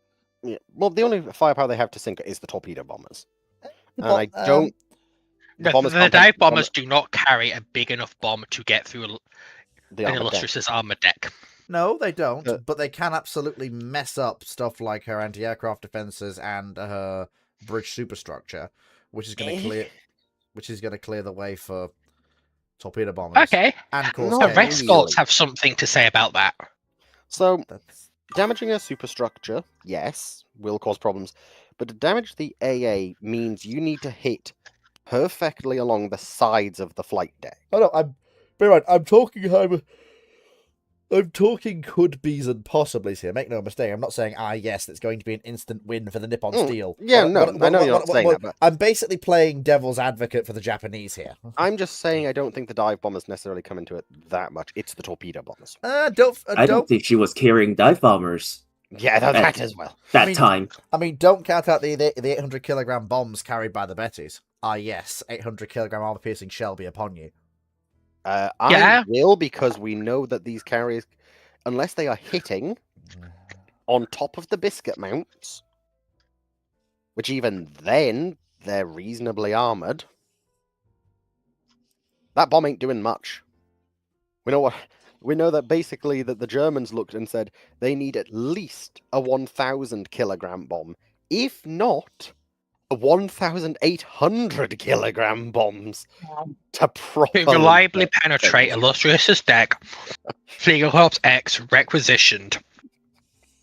Yeah. Well, the only firepower they have to sink is the torpedo bombers. And But, I don't. The bombers dive can't take bombers do not carry a big enough bomb to get through the an armored deck. Illustrious's armored deck. No, they don't, Uh, but they can absolutely mess up stuff like her anti-aircraft defenses and her bridge superstructure, which is going to clear the way for torpedo bombers. Okay, And course Not the carriers. Red really. Skulls have something to say about that. So That's... damaging a superstructure, yes, will cause problems. But to damage the AA means you need to hit perfectly along the sides of the flight deck. Oh no, I'm talking could be's and possiblies here. Make no mistake. I'm not saying yes, it's going to be an instant win for the Nippon Steel. Yeah, no, I know you're not saying that, but I'm basically playing devil's advocate for the Japanese here. I'm just saying I don't think the dive bombers necessarily come into it that much. It's the torpedo bombers. I don't think she was carrying dive bombers Yeah, that as well. that mean- time. I mean, don't count out the 800 kilogram bombs carried by the Bettys. Yes, 800 kilogram armor piercing shell be upon you. I Yeah. will, because we know that these carriers, unless they are hitting on top of the biscuit mounts, which even then they're reasonably armored, that bomb ain't doing much. We know that basically that the Germans looked and said they need at least a 1,000 kilogram bomb, if not a 1,800 kilogram bombs to To properly reliably hit penetrate things. Illustrious's deck, Fliegerkorps X requisitioned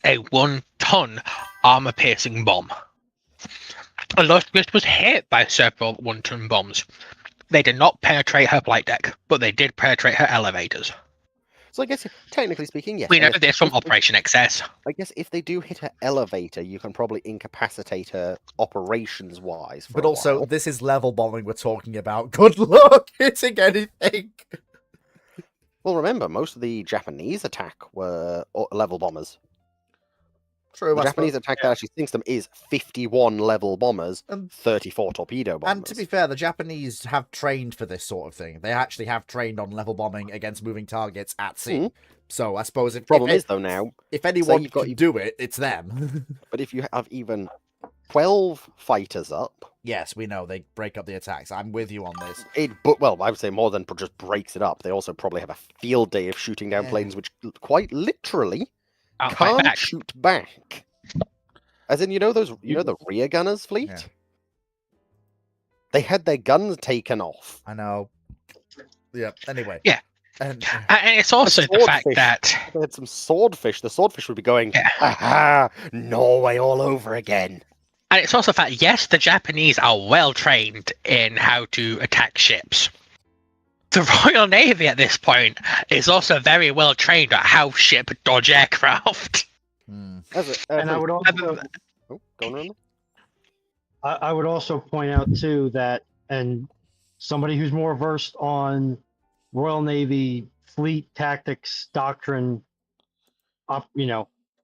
a 1-ton armor-piercing bomb. Illustrious was hit by several 1-ton bombs. They did not penetrate her flight deck, but they did penetrate her elevators. So I guess technically speaking, yes. We know and this from if- Operation Excess. I guess if they do hit her elevator, you can probably incapacitate her operations-wise. But also, this is level bombing we're talking about. Good luck hitting anything. well, remember, most of the Japanese attack were level bombers. True, The I Japanese suppose. attack that actually sinks them is 51 level bombers, And- 34 torpedo bombers. And to be fair, the Japanese have trained for this sort of thing. They actually have trained on level bombing against moving targets at sea. Mhm. So I suppose Problem is, though, now, if anyone you've got can you- do it, it's them. but if you have even 12 fighters up, Yes, we know they break up the attacks. I'm with you on this. well, I would say more than just breaks it up. They also probably have a field day of shooting down Yeah. planes, which quite literally I'll fight can't back. shoot back. As in, the rear gunners fleet? Yeah. They had their guns taken off. I know. Yeah. Anyway. Yeah. And And it's also the fact swordfish. that They had some swordfish. The swordfish would be going, Yeah. aha, Norway all over again. And it's also the fact, yes, the Japanese are well trained in how to attack ships. The Royal Navy at this point is also very well trained at how ship dodge aircraft. And I would also Oh, go on, Ronan. I would also point out too that, and somebody who's more versed on Royal Navy fleet tactics doctrine,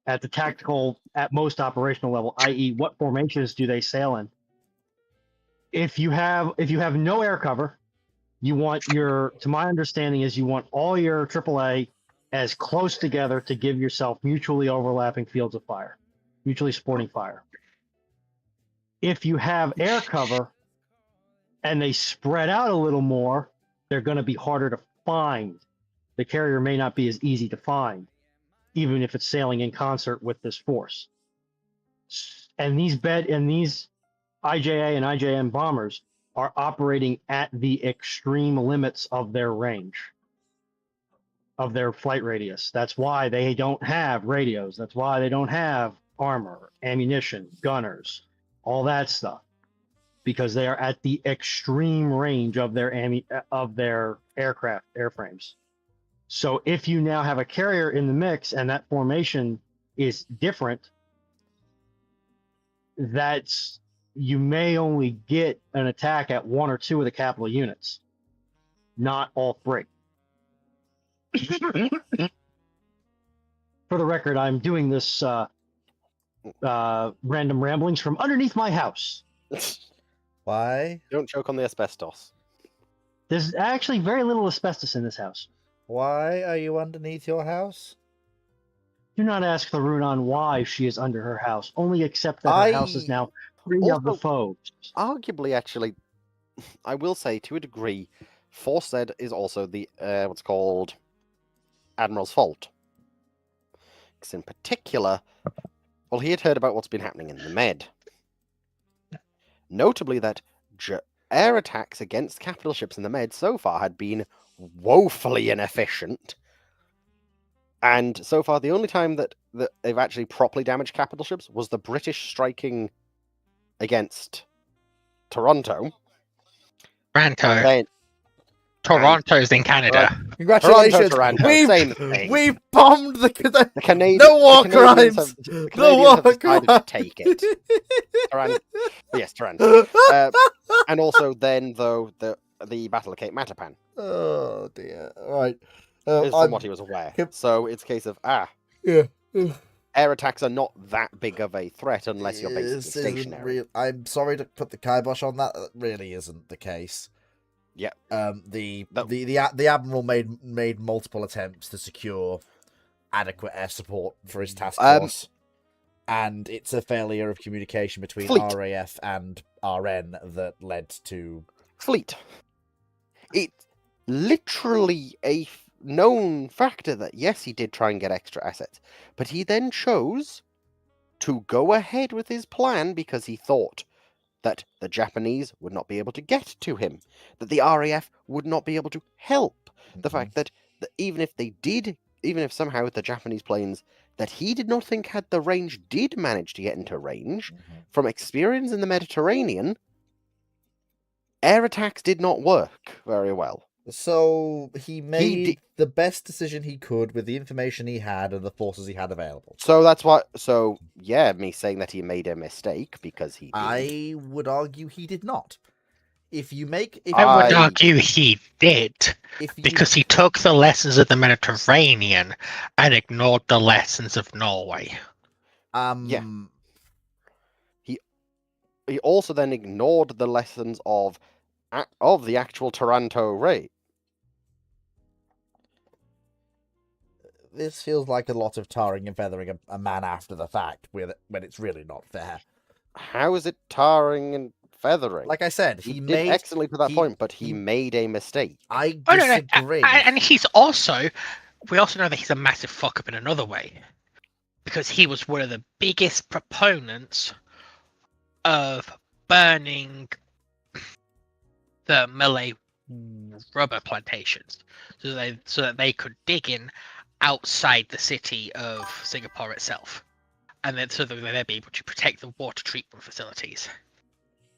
at the tactical, at most operational level, i.e., what formations do they sail in? If you have no air cover, you want to my understanding is you want all your AAA as close together to give yourself mutually overlapping fields of fire, mutually supporting fire. If you have air cover and they spread out a little more, they're going to be harder to find. The carrier may not be as easy to find, even if it's sailing in concert with this force. And these IJA and IJM bombers are operating at the extreme limits of their range, of their flight radius. That's why they don't have radios. That's why they don't have armor, ammunition, gunners, all that stuff, because they are at the extreme range of their aircraft, airframes. So if you now have a carrier in the mix and that formation is different, you may only get an attack at 1 or 2 of the capital units, not all 3. For the record, I'm doing this random ramblings from underneath my house. Why? Don't choke on the asbestos. There's actually very little asbestos in this house. Why are you underneath your house? Do not ask the Runan why she is under her house. Only accept that her house is now free of the Also, foes. Arguably, actually, I will say to a degree, Forstead is also the what's called Admiral's fault. Because in particular, well, he had heard about what's been happening in the Med. Notably that air attacks against capital ships in the Med so far had been woefully inefficient. And so far, the only time that they've actually properly damaged capital ships was the British striking against Toronto. Toronto's in Canada. Congratulations! Toronto, same thing. We've bombed the Canadian. no war Canadians crimes. The No Canadians war have decided crimes. to take it. Yes, Toronto. And also, then though the Battle of Cape Matapan Oh dear. All right. is from what he was aware. Yep. So it's a case of Yeah. air attacks are not that big of a threat unless you're basically This isn't stationary. I'm sorry to put the kibosh on that. That really isn't the case. Yeah. The admiral made multiple attempts to secure adequate air support for his task force, and it's a failure of communication between Fleet. RAF and RN that led to Fleet. It's literally a known factor that yes, he did try and get extra assets, but he then chose to go ahead with his plan because he thought that the Japanese would not be able to get to him, that the RAF would not be able to help. The fact that even if somehow the Japanese planes that he did not think had the range did manage to get into range, from experience in the Mediterranean, air attacks did not work very well. So he made the best decision he could with the information he had and the forces he had available. So that's what. So yeah, me saying that he made a mistake because he did. I would argue he did not. I would argue he did, because he took the lessons of the Mediterranean and ignored the lessons of Norway. Yeah. He also then ignored the lessons of the actual Taranto raid. This feels like a lot of tarring and feathering a man after the fact, when it's really not fair. How is it tarring and feathering? Like I said, he did excellently to that point, but he made a mistake. I disagree. And he's also, we also know that he's a massive fuck up in another way, because he was one of the biggest proponents of burning the Malay rubber plantations, so that they could dig in outside the city of Singapore itself, and then so that they'd be able to protect the water treatment facilities.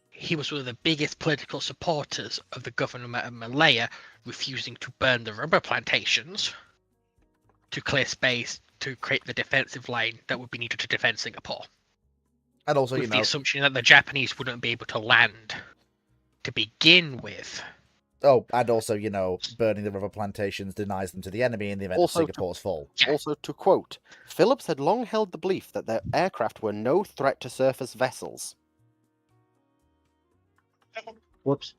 He was one of the biggest political supporters of the government of Malaya refusing to burn the rubber plantations to clear space to create the defensive line that would be needed to defend Singapore. And also, with the assumption that the Japanese wouldn't be able to land to begin with. Oh, and also, burning the rubber plantations denies them to the enemy in the event of Singapore's fall. Also, to quote, Phillips had long held the belief that their aircraft were no threat to surface vessels. Whoops.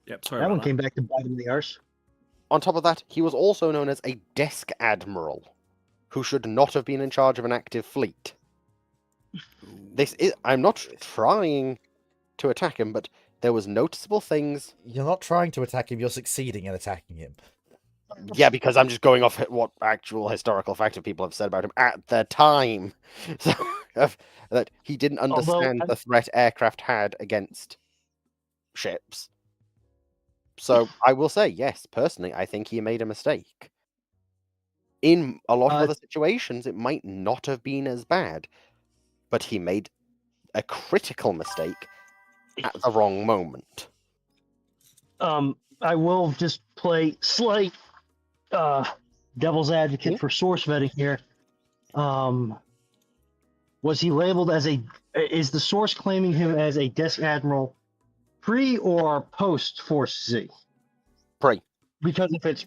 Yep, sorry. That one came back to bite him in the arse. On top of that, he was also known as a desk admiral, who should not have been in charge of an active fleet. I'm not trying to attack him, but there was noticeable things. You're not trying to attack him, you're succeeding in attacking him. Yeah, because I'm just going off what actual historical facts people have said about him at the time. So, that he didn't understand the threat aircraft had against ships. So I will say, yes, personally, I think he made a mistake. In a lot of other situations, it might not have been as bad, but he made a critical mistake at the wrong moment. I will just play slight devil's advocate for source vetting here. Was he labeled as is the source claiming him as a desk admiral pre or post Force Z? Pre. Because if it's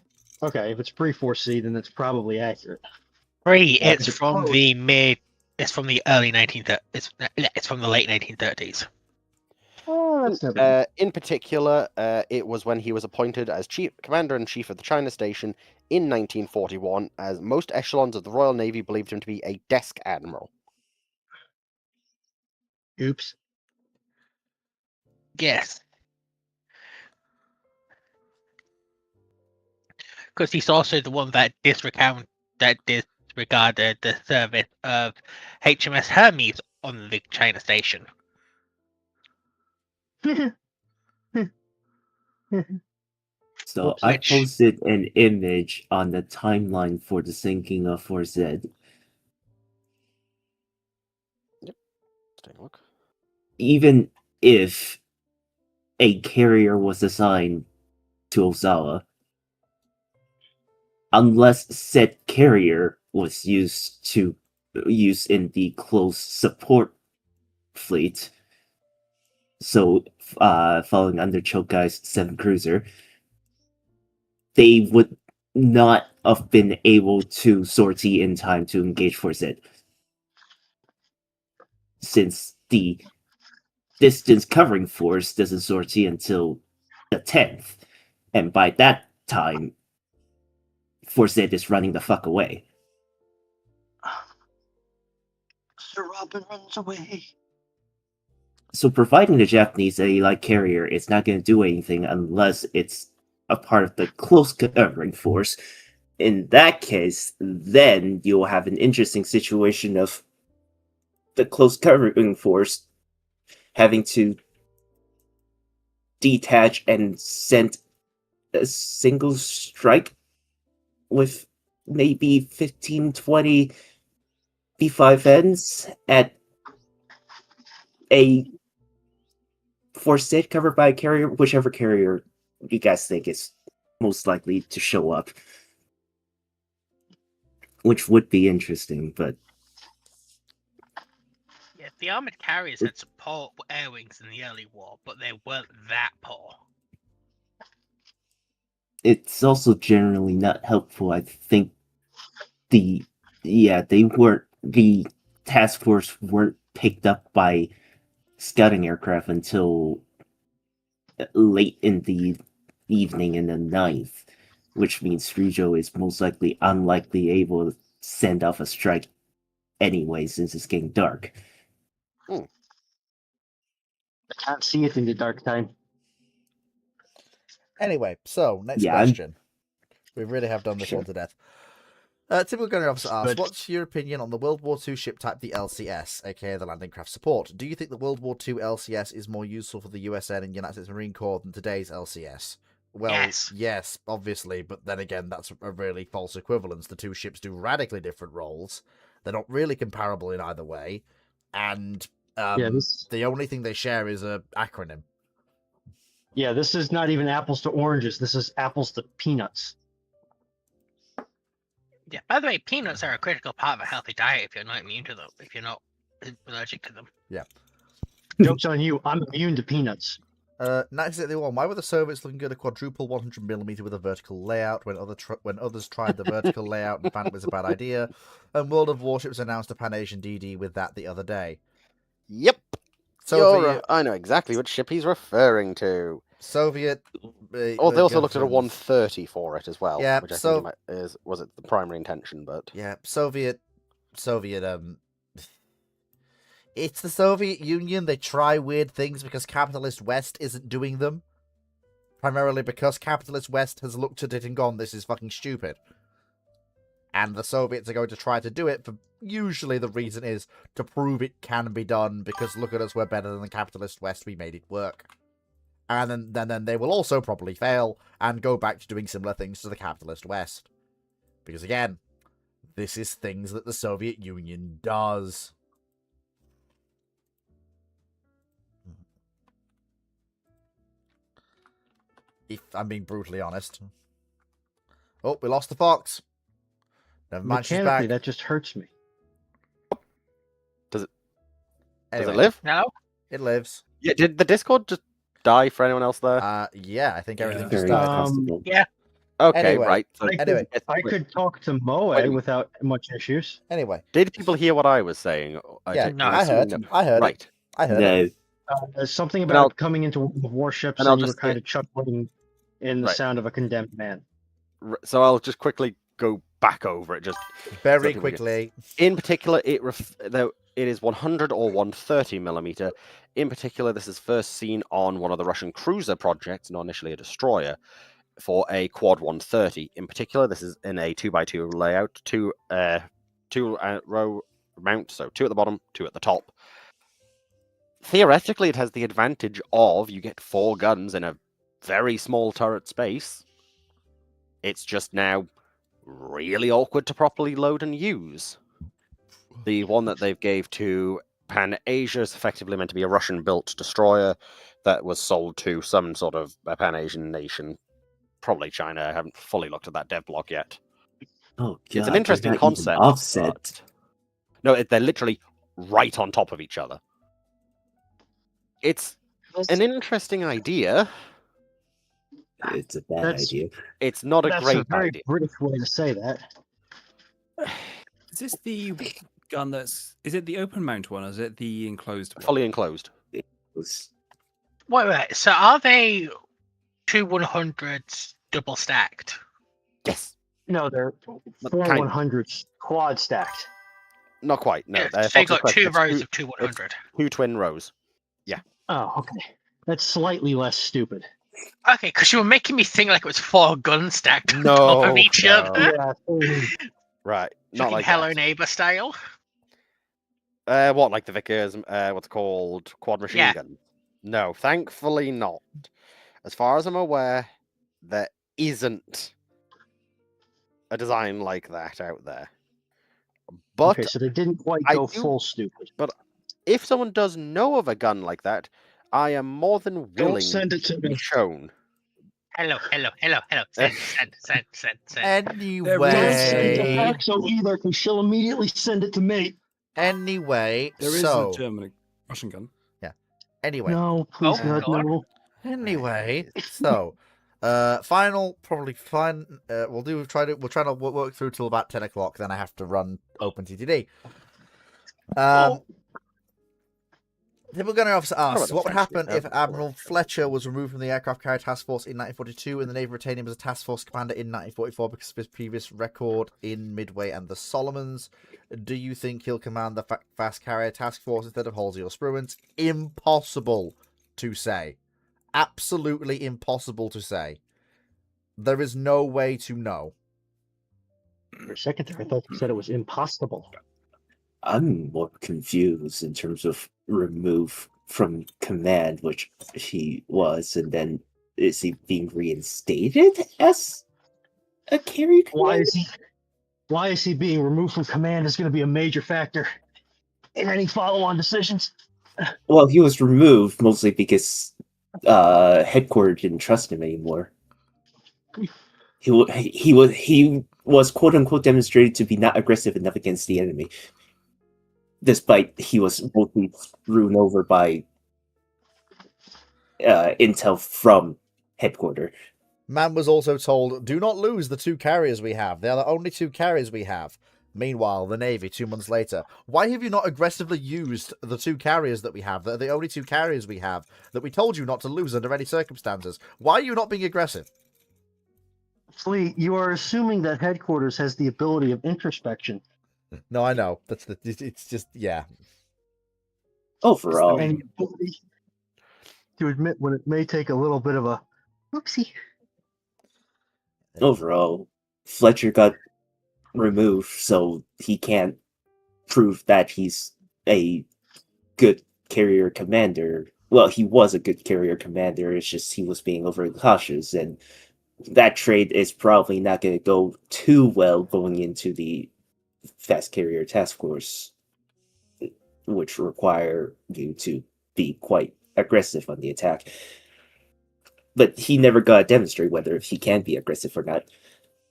pre Force Z, then that's probably accurate. It's from the It's from the early 1930s. It's from the late 1930s. In particular, it was when he was appointed as Commander-in-Chief of the China Station in 1941, as most echelons of the Royal Navy believed him to be a desk admiral. Oops. Yes. Because he's also the one that disregarded the service of HMS Hermes on the China Station. So I posted an image on the timeline for the sinking of Force Z. Yep. Let's take a look. Even if a carrier was assigned to Ozawa, unless said carrier was used in the close support fleet, so following under Chokai's 7 cruiser, they would not have been able to sortie in time to engage Force Z, since the distance covering force doesn't sortie until the 10th, and by that time, Force Z is running the fuck away. Sir Robin runs away. So providing the Japanese a light carrier, it's not going to do anything unless it's a part of the close covering force. In that case, then you'll have an interesting situation of the close covering force having to detach and send a single strike with maybe 15, 20 B5Ns at a Force Z covered by a carrier, whichever carrier you guys think is most likely to show up. Which would be interesting, but... Yeah, the armored carriers had some poor air wings in the early war, but they weren't that poor. It's also generally not helpful. I think the task force weren't picked up by scouting aircraft until late in the evening in the 9th, which means Ryujo is most likely unlikely able to send off a strike anyway, since it's getting dark. I can't see it in the dark time. Anyway, so next question. We really have done this one to death. Typical Gunnery Officer asks, what's your opinion on the World War II ship type, the LCS, aka the Landing Craft Support? Do you think the World War II LCS is more useful for the USN and United States Marine Corps than today's LCS? Well, yes, obviously, but then again, that's a really false equivalence. The two ships do radically different roles. They're not really comparable in either way, and the only thing they share is an acronym. Yeah, this is not even apples to oranges. This is apples to peanuts. Yeah, by the way, peanuts are a critical part of a healthy diet if you're not immune to them, if you're not allergic to them. Yeah. Joke's on you. I'm immune to peanuts. 1971. Why were the Soviets looking at a quadruple 100mm with a vertical layout when others tried the vertical layout and found it was a bad idea? And World of Warships announced a Pan-Asian DD with that the other day. Yep. Soviet... I know exactly which ship he's referring to. Soviet... they also looked at a 130 for it as well. Yeah, which I think was it the primary intention, but... Yeah, Soviet... It's the Soviet Union. They try weird things because capitalist West isn't doing them. Primarily because capitalist West has looked at it and gone, this is fucking stupid. And the Soviets are going to try to do it for usually the reason is to prove it can be done because look at us, we're better than the capitalist West, we made it work. And then they will also probably fail and go back to doing similar things to the capitalist West. Because again, this is things that the Soviet Union does. If I'm being brutally honest. Oh, we lost the fox. Never mind, she's Mechanically, back. that just hurts me. Does Anyway, it live? No? It lives. Yeah. Did the Discord just die for anyone else there? Yeah, I think everything Yeah. just Very died. possible. Okay, anyway, right. So Anyway, I could talk to Moe Wait. without much issues. anyway, did people hear what I was saying? yeah, No, I heard. No. I heard it. Right. I heard it. No, Something And about I'll- coming into warships, and I'll and you were just kind say- of chuckling in the Right. sound of a condemned man. So I'll just quickly go back over it. Just Very people get- quickly. in particular, though it is 100 or 130 millimeter. In particular, this is first seen on one of the Russian cruiser projects, not initially a destroyer, for a quad 130. In particular, this is in a 2x2 layout, two row mount, so 2 at the bottom, 2 at the top. Theoretically, it has the advantage of you get 4 guns in a very small turret space. It's just now really awkward to properly load and use. The one that they've gave to Pan Asia is effectively meant to be a Russian-built destroyer that was sold to some sort of a Pan-Asian nation, probably China. I haven't fully looked at that dev block yet. oh god, It's an they're interesting not even concept. Offset. but- No, they're literally right on top of each other. It's an interesting idea. It's a bad That's- idea. It's not a That's great a very idea. British way to say that. Is this the gun that's? Is it the open mount one, or is it the enclosed one? Fully enclosed. It was Wait. So are they 2 100s double stacked? Yes. No, they're But 4 kind- 100s quad stacked. Not quite. No. Yeah, they're so you Fox's got 2 Quest. rows It's of 2 100. two twin rows. Oh, okay. That's slightly less stupid. Okay, because you were making me think like it was 4 guns stacked on top No, of each no. other. Yeah. Right. Not Fucking like Hello that. Neighbor style. What, like the Vickers, what's it called? Quad machine Yeah. gun? No, thankfully not. As far as I'm aware, there isn't a design like that out there. But Okay, so they didn't quite I go do- full stupid. if someone does know of a gun like that, I am more than Don't willing send it to to be me. shown. Hello. Send. Anyway. Don't send it to Axel either, because she'll immediately send it to me. Anyway. There is so. a German Russian gun. Anyway. No, please, Oh, God, God. no. Anyway. So. Final, probably fine. We'll try to work through till about 10 o'clock. Then I have to run OpenTTD. People going to about ask the what would French happen bit? if Admiral Fletcher was removed from the aircraft carrier task force in 1942 and the Navy retained him as a task force commander in 1944 because of his previous record in Midway and the Solomons. Do you think he'll command the fast carrier task force instead of Halsey or Spruance? Impossible to say. Absolutely impossible to say. There is no way to know. For a second there, I thought you said it was impossible. I'm more confused in terms of remove from command, which he was, and then is he being reinstated as a carrier commander? Why is he being removed from command is going to be a major factor in any follow-on decisions. Well, he was removed mostly because headquarters didn't trust him anymore. He was quote unquote demonstrated to be not aggressive enough against the enemy, despite he was mostly thrown over by intel from headquarters. Man was also told, do not lose the 2 carriers we have. They are the only 2 carriers we have. Meanwhile, the Navy, 2 months later. Why have you not aggressively used the 2 carriers that we have? That are the only 2 carriers we have that we told you not to lose under any circumstances. Why are you not being aggressive? Flea, you are assuming that headquarters has the ability of introspection. No, I know. It's just, yeah. Overall, And the ability to admit when it may take a little bit of a whoopsie. Fletcher got removed, so he can't prove that he's a good carrier commander. Well, he was a good carrier commander, it's just he was being overly cautious, and that trade is probably not going to go too well going into the Fast Carrier Task Force, which require you to be quite aggressive on the attack. But he never got to demonstrate whether he can be aggressive or not.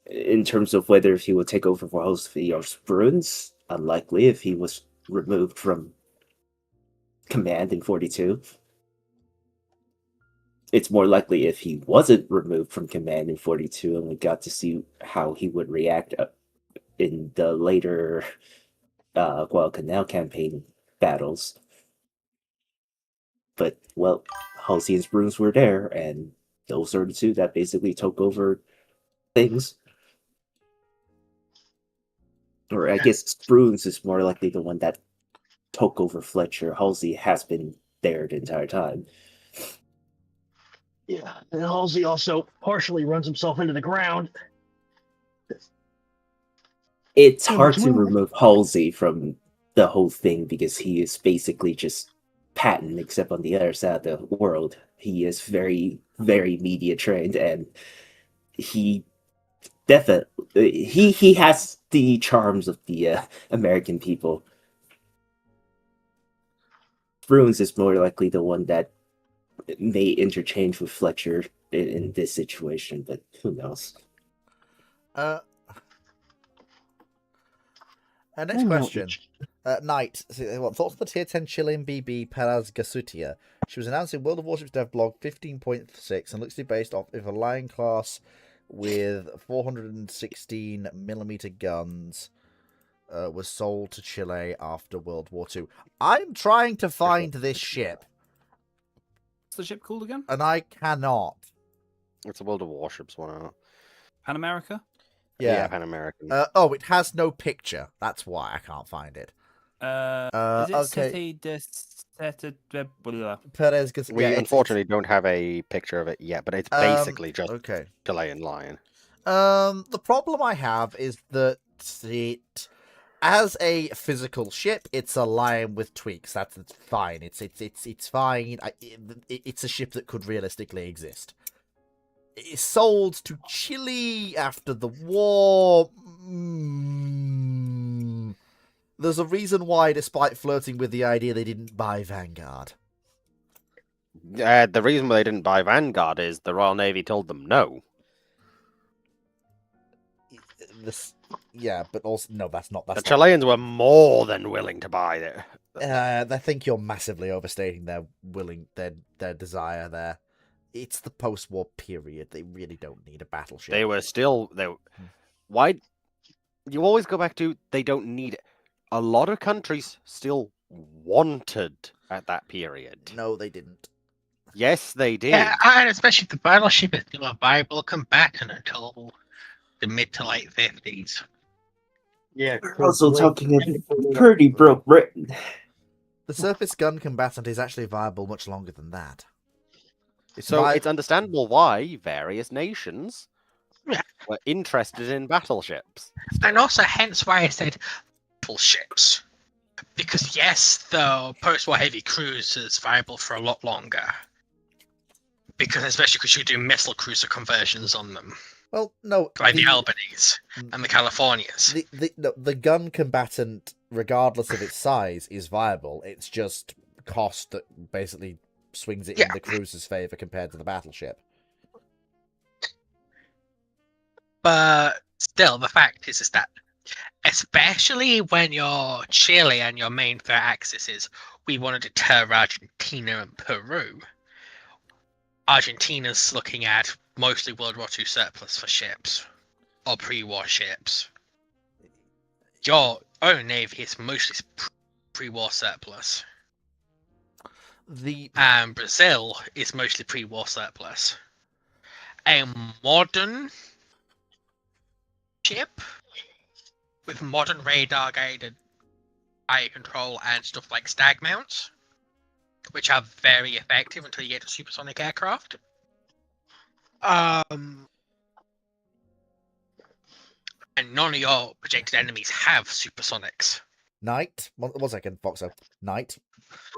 In terms of whether he would take over for Host of Bruins, unlikely if he was removed from command in 42. It's more likely if he wasn't removed from command in 42 and we got to see how he would react in the later Guadalcanal campaign battles. But, well, Halcyon's Bruins were there, and those are the two that basically took over things. Or I guess Bruins is more likely the one that took over Fletcher. Halsey has been there the entire time. Yeah, and Halsey also partially runs himself into the ground. It's hard to remove Halsey from the whole thing because he is basically just Patton, except on the other side of the world. He is very, very media trained, and he definitely he has the charms of the American people. Bruins is more likely the one that may interchange with Fletcher in this situation, but who knows? Next question. Knight, thoughts on the tier 10 Chilean BB Peraz Gasutia? She was announced in World of Warships Dev Blog 15.6 and looks to be based off of a Lion class with 416mm guns was sold to Chile after World War II. I'm trying to find this ship. What's the ship called again? And I cannot. It's a World of Warships one. Pan America? Yeah, Pan American. It has no picture. That's why I can't find it. Is it okay. City de Perez Gas- We unfortunately don't have a picture of it yet, but it's basically just okay. Chilean lion. The problem I have is that it, as a physical ship, it's a lion with tweaks. That's fine. It's fine. It's a ship that could realistically exist. It's sold to Chile after the war. There's a reason why, despite flirting with the idea, they didn't buy Vanguard. The reason why they didn't buy Vanguard is the Royal Navy told them no. Yeah, but also no, that's not. The Chileans were more than willing to buy it. I think you're massively overstating their desire there. It's the post-war period. They really don't need a battleship. Why? You always go back to they don't need it. A lot of countries still wanted at that period. No, they didn't. Yes, they did. Yeah, and especially the battleship is still a viable combatant until the mid to late 50s. Yeah. We're also talking about pretty broke Britain. The surface gun combatant is actually viable much longer than that. It's understandable why various nations were interested in battleships. And also, hence why I said battleships. Because yes, the post-war heavy cruise is viable for a lot longer. Because especially because you do missile cruiser conversions on them. Well, no. Like the Albanese and the Californias. The gun combatant, regardless of its size, is viable. It's just cost that basically swings it in the cruiser's favor compared to the battleship. But still, the fact is that, especially when you're Chile and your main threat axis is we want to deter Argentina and Peru. Argentina's looking at mostly World War II surplus for ships or pre-war ships. Your own navy is mostly pre-war surplus. And Brazil is mostly pre-war surplus. A modern ship with modern radar guided eye control and stuff like stag mounts which are very effective until you get to supersonic aircraft. And none of your projected enemies have supersonics. Knight, one second, Foxo. Knight,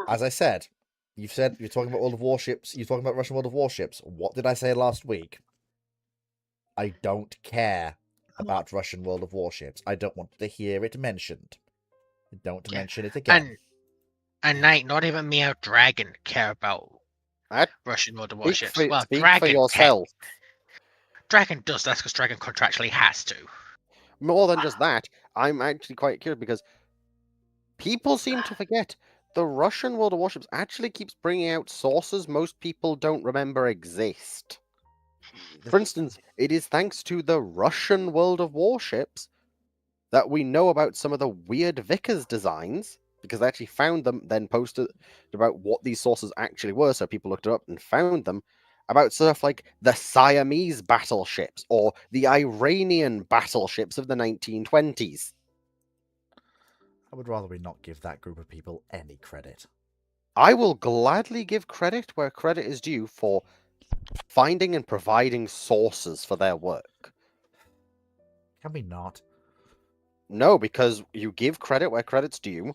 as I said, you're talking about World of Warships. You're talking about Russian World of Warships. What did I say last week? I don't care about Russian World of Warships. I don't want to hear it mentioned. Don't mention it again. And Knight, not even me or Dragon care about Russian World of Warships. Speak Dragon for yourself. Dragon does that because Dragon contractually has to. More than just that, I'm actually quite curious because people seem to forget the Russian World of Warships actually keeps bringing out sources most people don't remember exist. For instance, it is thanks to the Russian World of Warships that we know about some of the weird Vickers designs, because they actually found them, then posted about what these sources actually were, so people looked it up and found them, about stuff like the Siamese battleships or the Iranian battleships of the 1920s. I would rather we not give that group of people any credit. I will gladly give credit where credit is due for finding and providing sources for their work. Can we not? No, because you give credit where credit's due,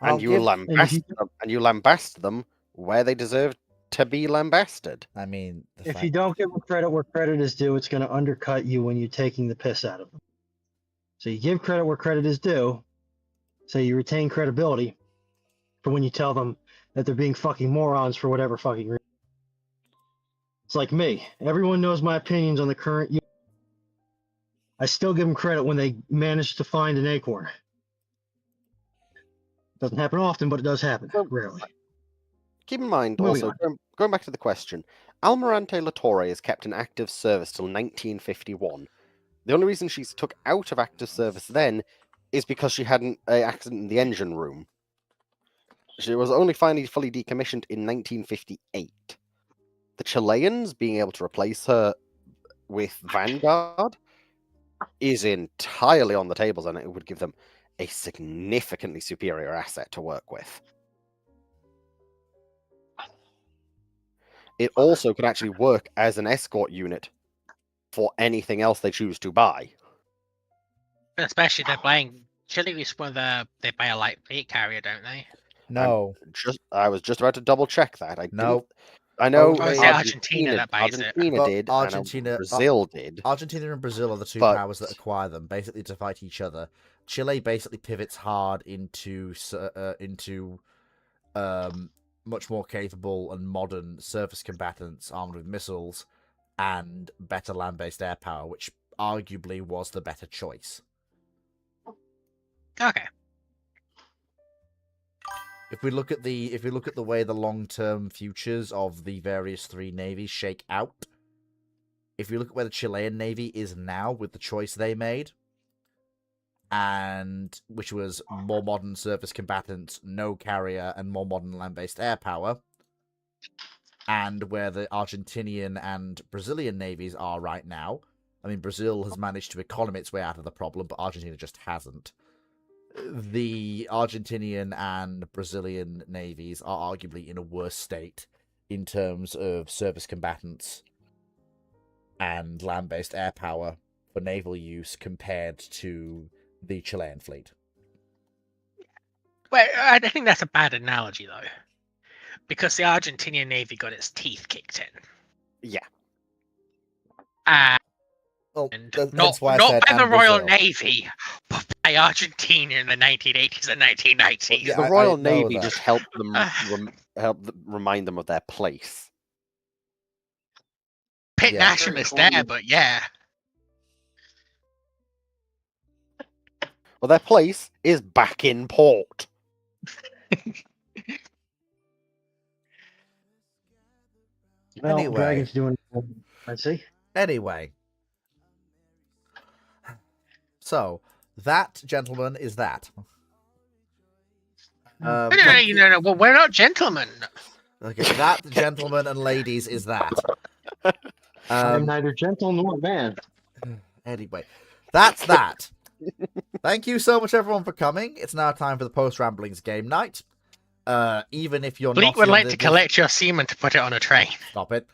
and you lambast them where they deserve to be lambasted. I mean, If you don't give them credit where credit is due, it's going to undercut you when you're taking the piss out of them. So you give credit where credit is due, so you retain credibility for when you tell them that they're being fucking morons for whatever fucking reason. It's like me. Everyone knows my opinions on the current. I still give them credit when they manage to find an acorn. Doesn't happen often, but it does happen. Rarely. Keep in mind, also, going back to the question, Almirante Latorre is kept in active service till 1951. The only reason she's took out of active service then is because she had an accident in the engine room. She was only finally fully decommissioned in 1958. The Chileans being able to replace her with Vanguard is entirely on the tables, and it would give them a significantly superior asset to work with. It also could actually work as an escort unit for anything else they choose to buy. Especially they're buying Chile is whether they buy a light fleet carrier, don't they? No. I was just about to double check that. No. I know Oh, it's Argentina that buys it. Argentina did, Argentina, and Brazil did. Argentina and Brazil are the two But- powers that acquire them, basically to fight each other. Chile basically pivots hard into much more capable and modern surface combatants armed with missiles and better land-based air power, which arguably was the better choice. Okay. If we look at the way the long-term futures of the various three navies shake out, if you look at where the Chilean Navy is now with the choice they made, and which was more modern surface combatants, no carrier, and more modern land-based air power, and where the Argentinian and Brazilian navies are right now. I mean, Brazil has managed to economy its way out of the problem, but Argentina just hasn't. The Argentinian and Brazilian navies are arguably in a worse state in terms of surface combatants and land-based air power for naval use compared to the Chilean fleet. Well, I think that's a bad analogy, though. Because the Argentinian Navy got its teeth kicked in. Yeah. Well, And that's not why I by said, the and Royal Brazil. Navy, but by Argentina in the 1980s and 1990s. Yeah, The I Royal know Navy that. just helped them remind them of their place. Pit Yeah. nationalists there, but yeah. Well, their place is back in port. Well, Anyway. Dragon's doing. I see. Anyway. So, that, gentlemen, is that. No, well, we're not gentlemen. Okay, that, gentlemen and ladies, is that. I'm neither gentle nor man. Anyway, that's that. Thank you so much, everyone, for coming. It's now time for the Post Ramblings game night. even if you're Fleet not would in like the to collect your semen to put it on a train. Stop it.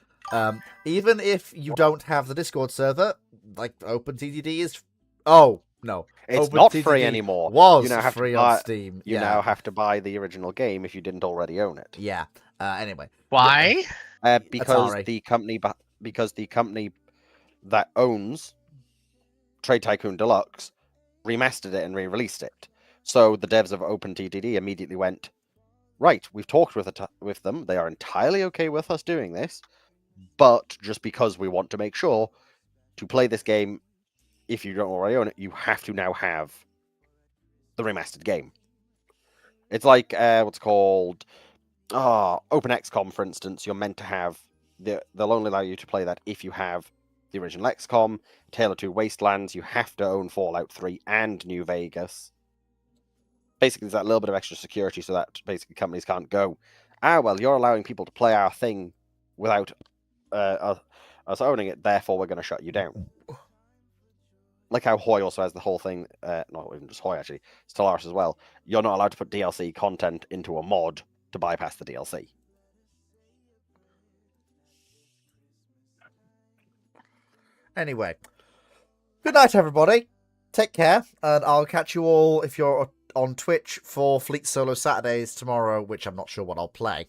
Even if you don't have the Discord server, like OpenTTD is. Oh no, It's not OpenTTD free anymore. Was You now have to free buy- on Steam. You yeah. now have to buy the original game if you didn't already own it. Yeah. Anyway. Why? Because Atari. the company that owns Trade Tycoon Deluxe remastered it and re-released it. So the devs of OpenTTD immediately went, right, we've talked with them. They are entirely okay with us doing this, but just because we want to make sure to play this game, if you don't already own it, you have to now have the remastered game. It's like what's called OpenXCOM, for instance. You're meant to have they'll only allow you to play that if you have the original XCOM. Tale of Two Wastelands, you have to own Fallout 3 and New Vegas. Basically, there's that little bit of extra security so that basically companies can't go, well, you're allowing people to play our thing without us owning it, therefore we're going to shut you down. Like how Hoy also has the whole thing, not even just Hoy actually, Stellaris as well. You're not allowed to put DLC content into a mod to bypass the DLC. Anyway, good night, everybody. Take care, and I'll catch you all if you're on Twitch for Fleet Solo Saturdays tomorrow, which I'm not sure what I'll play.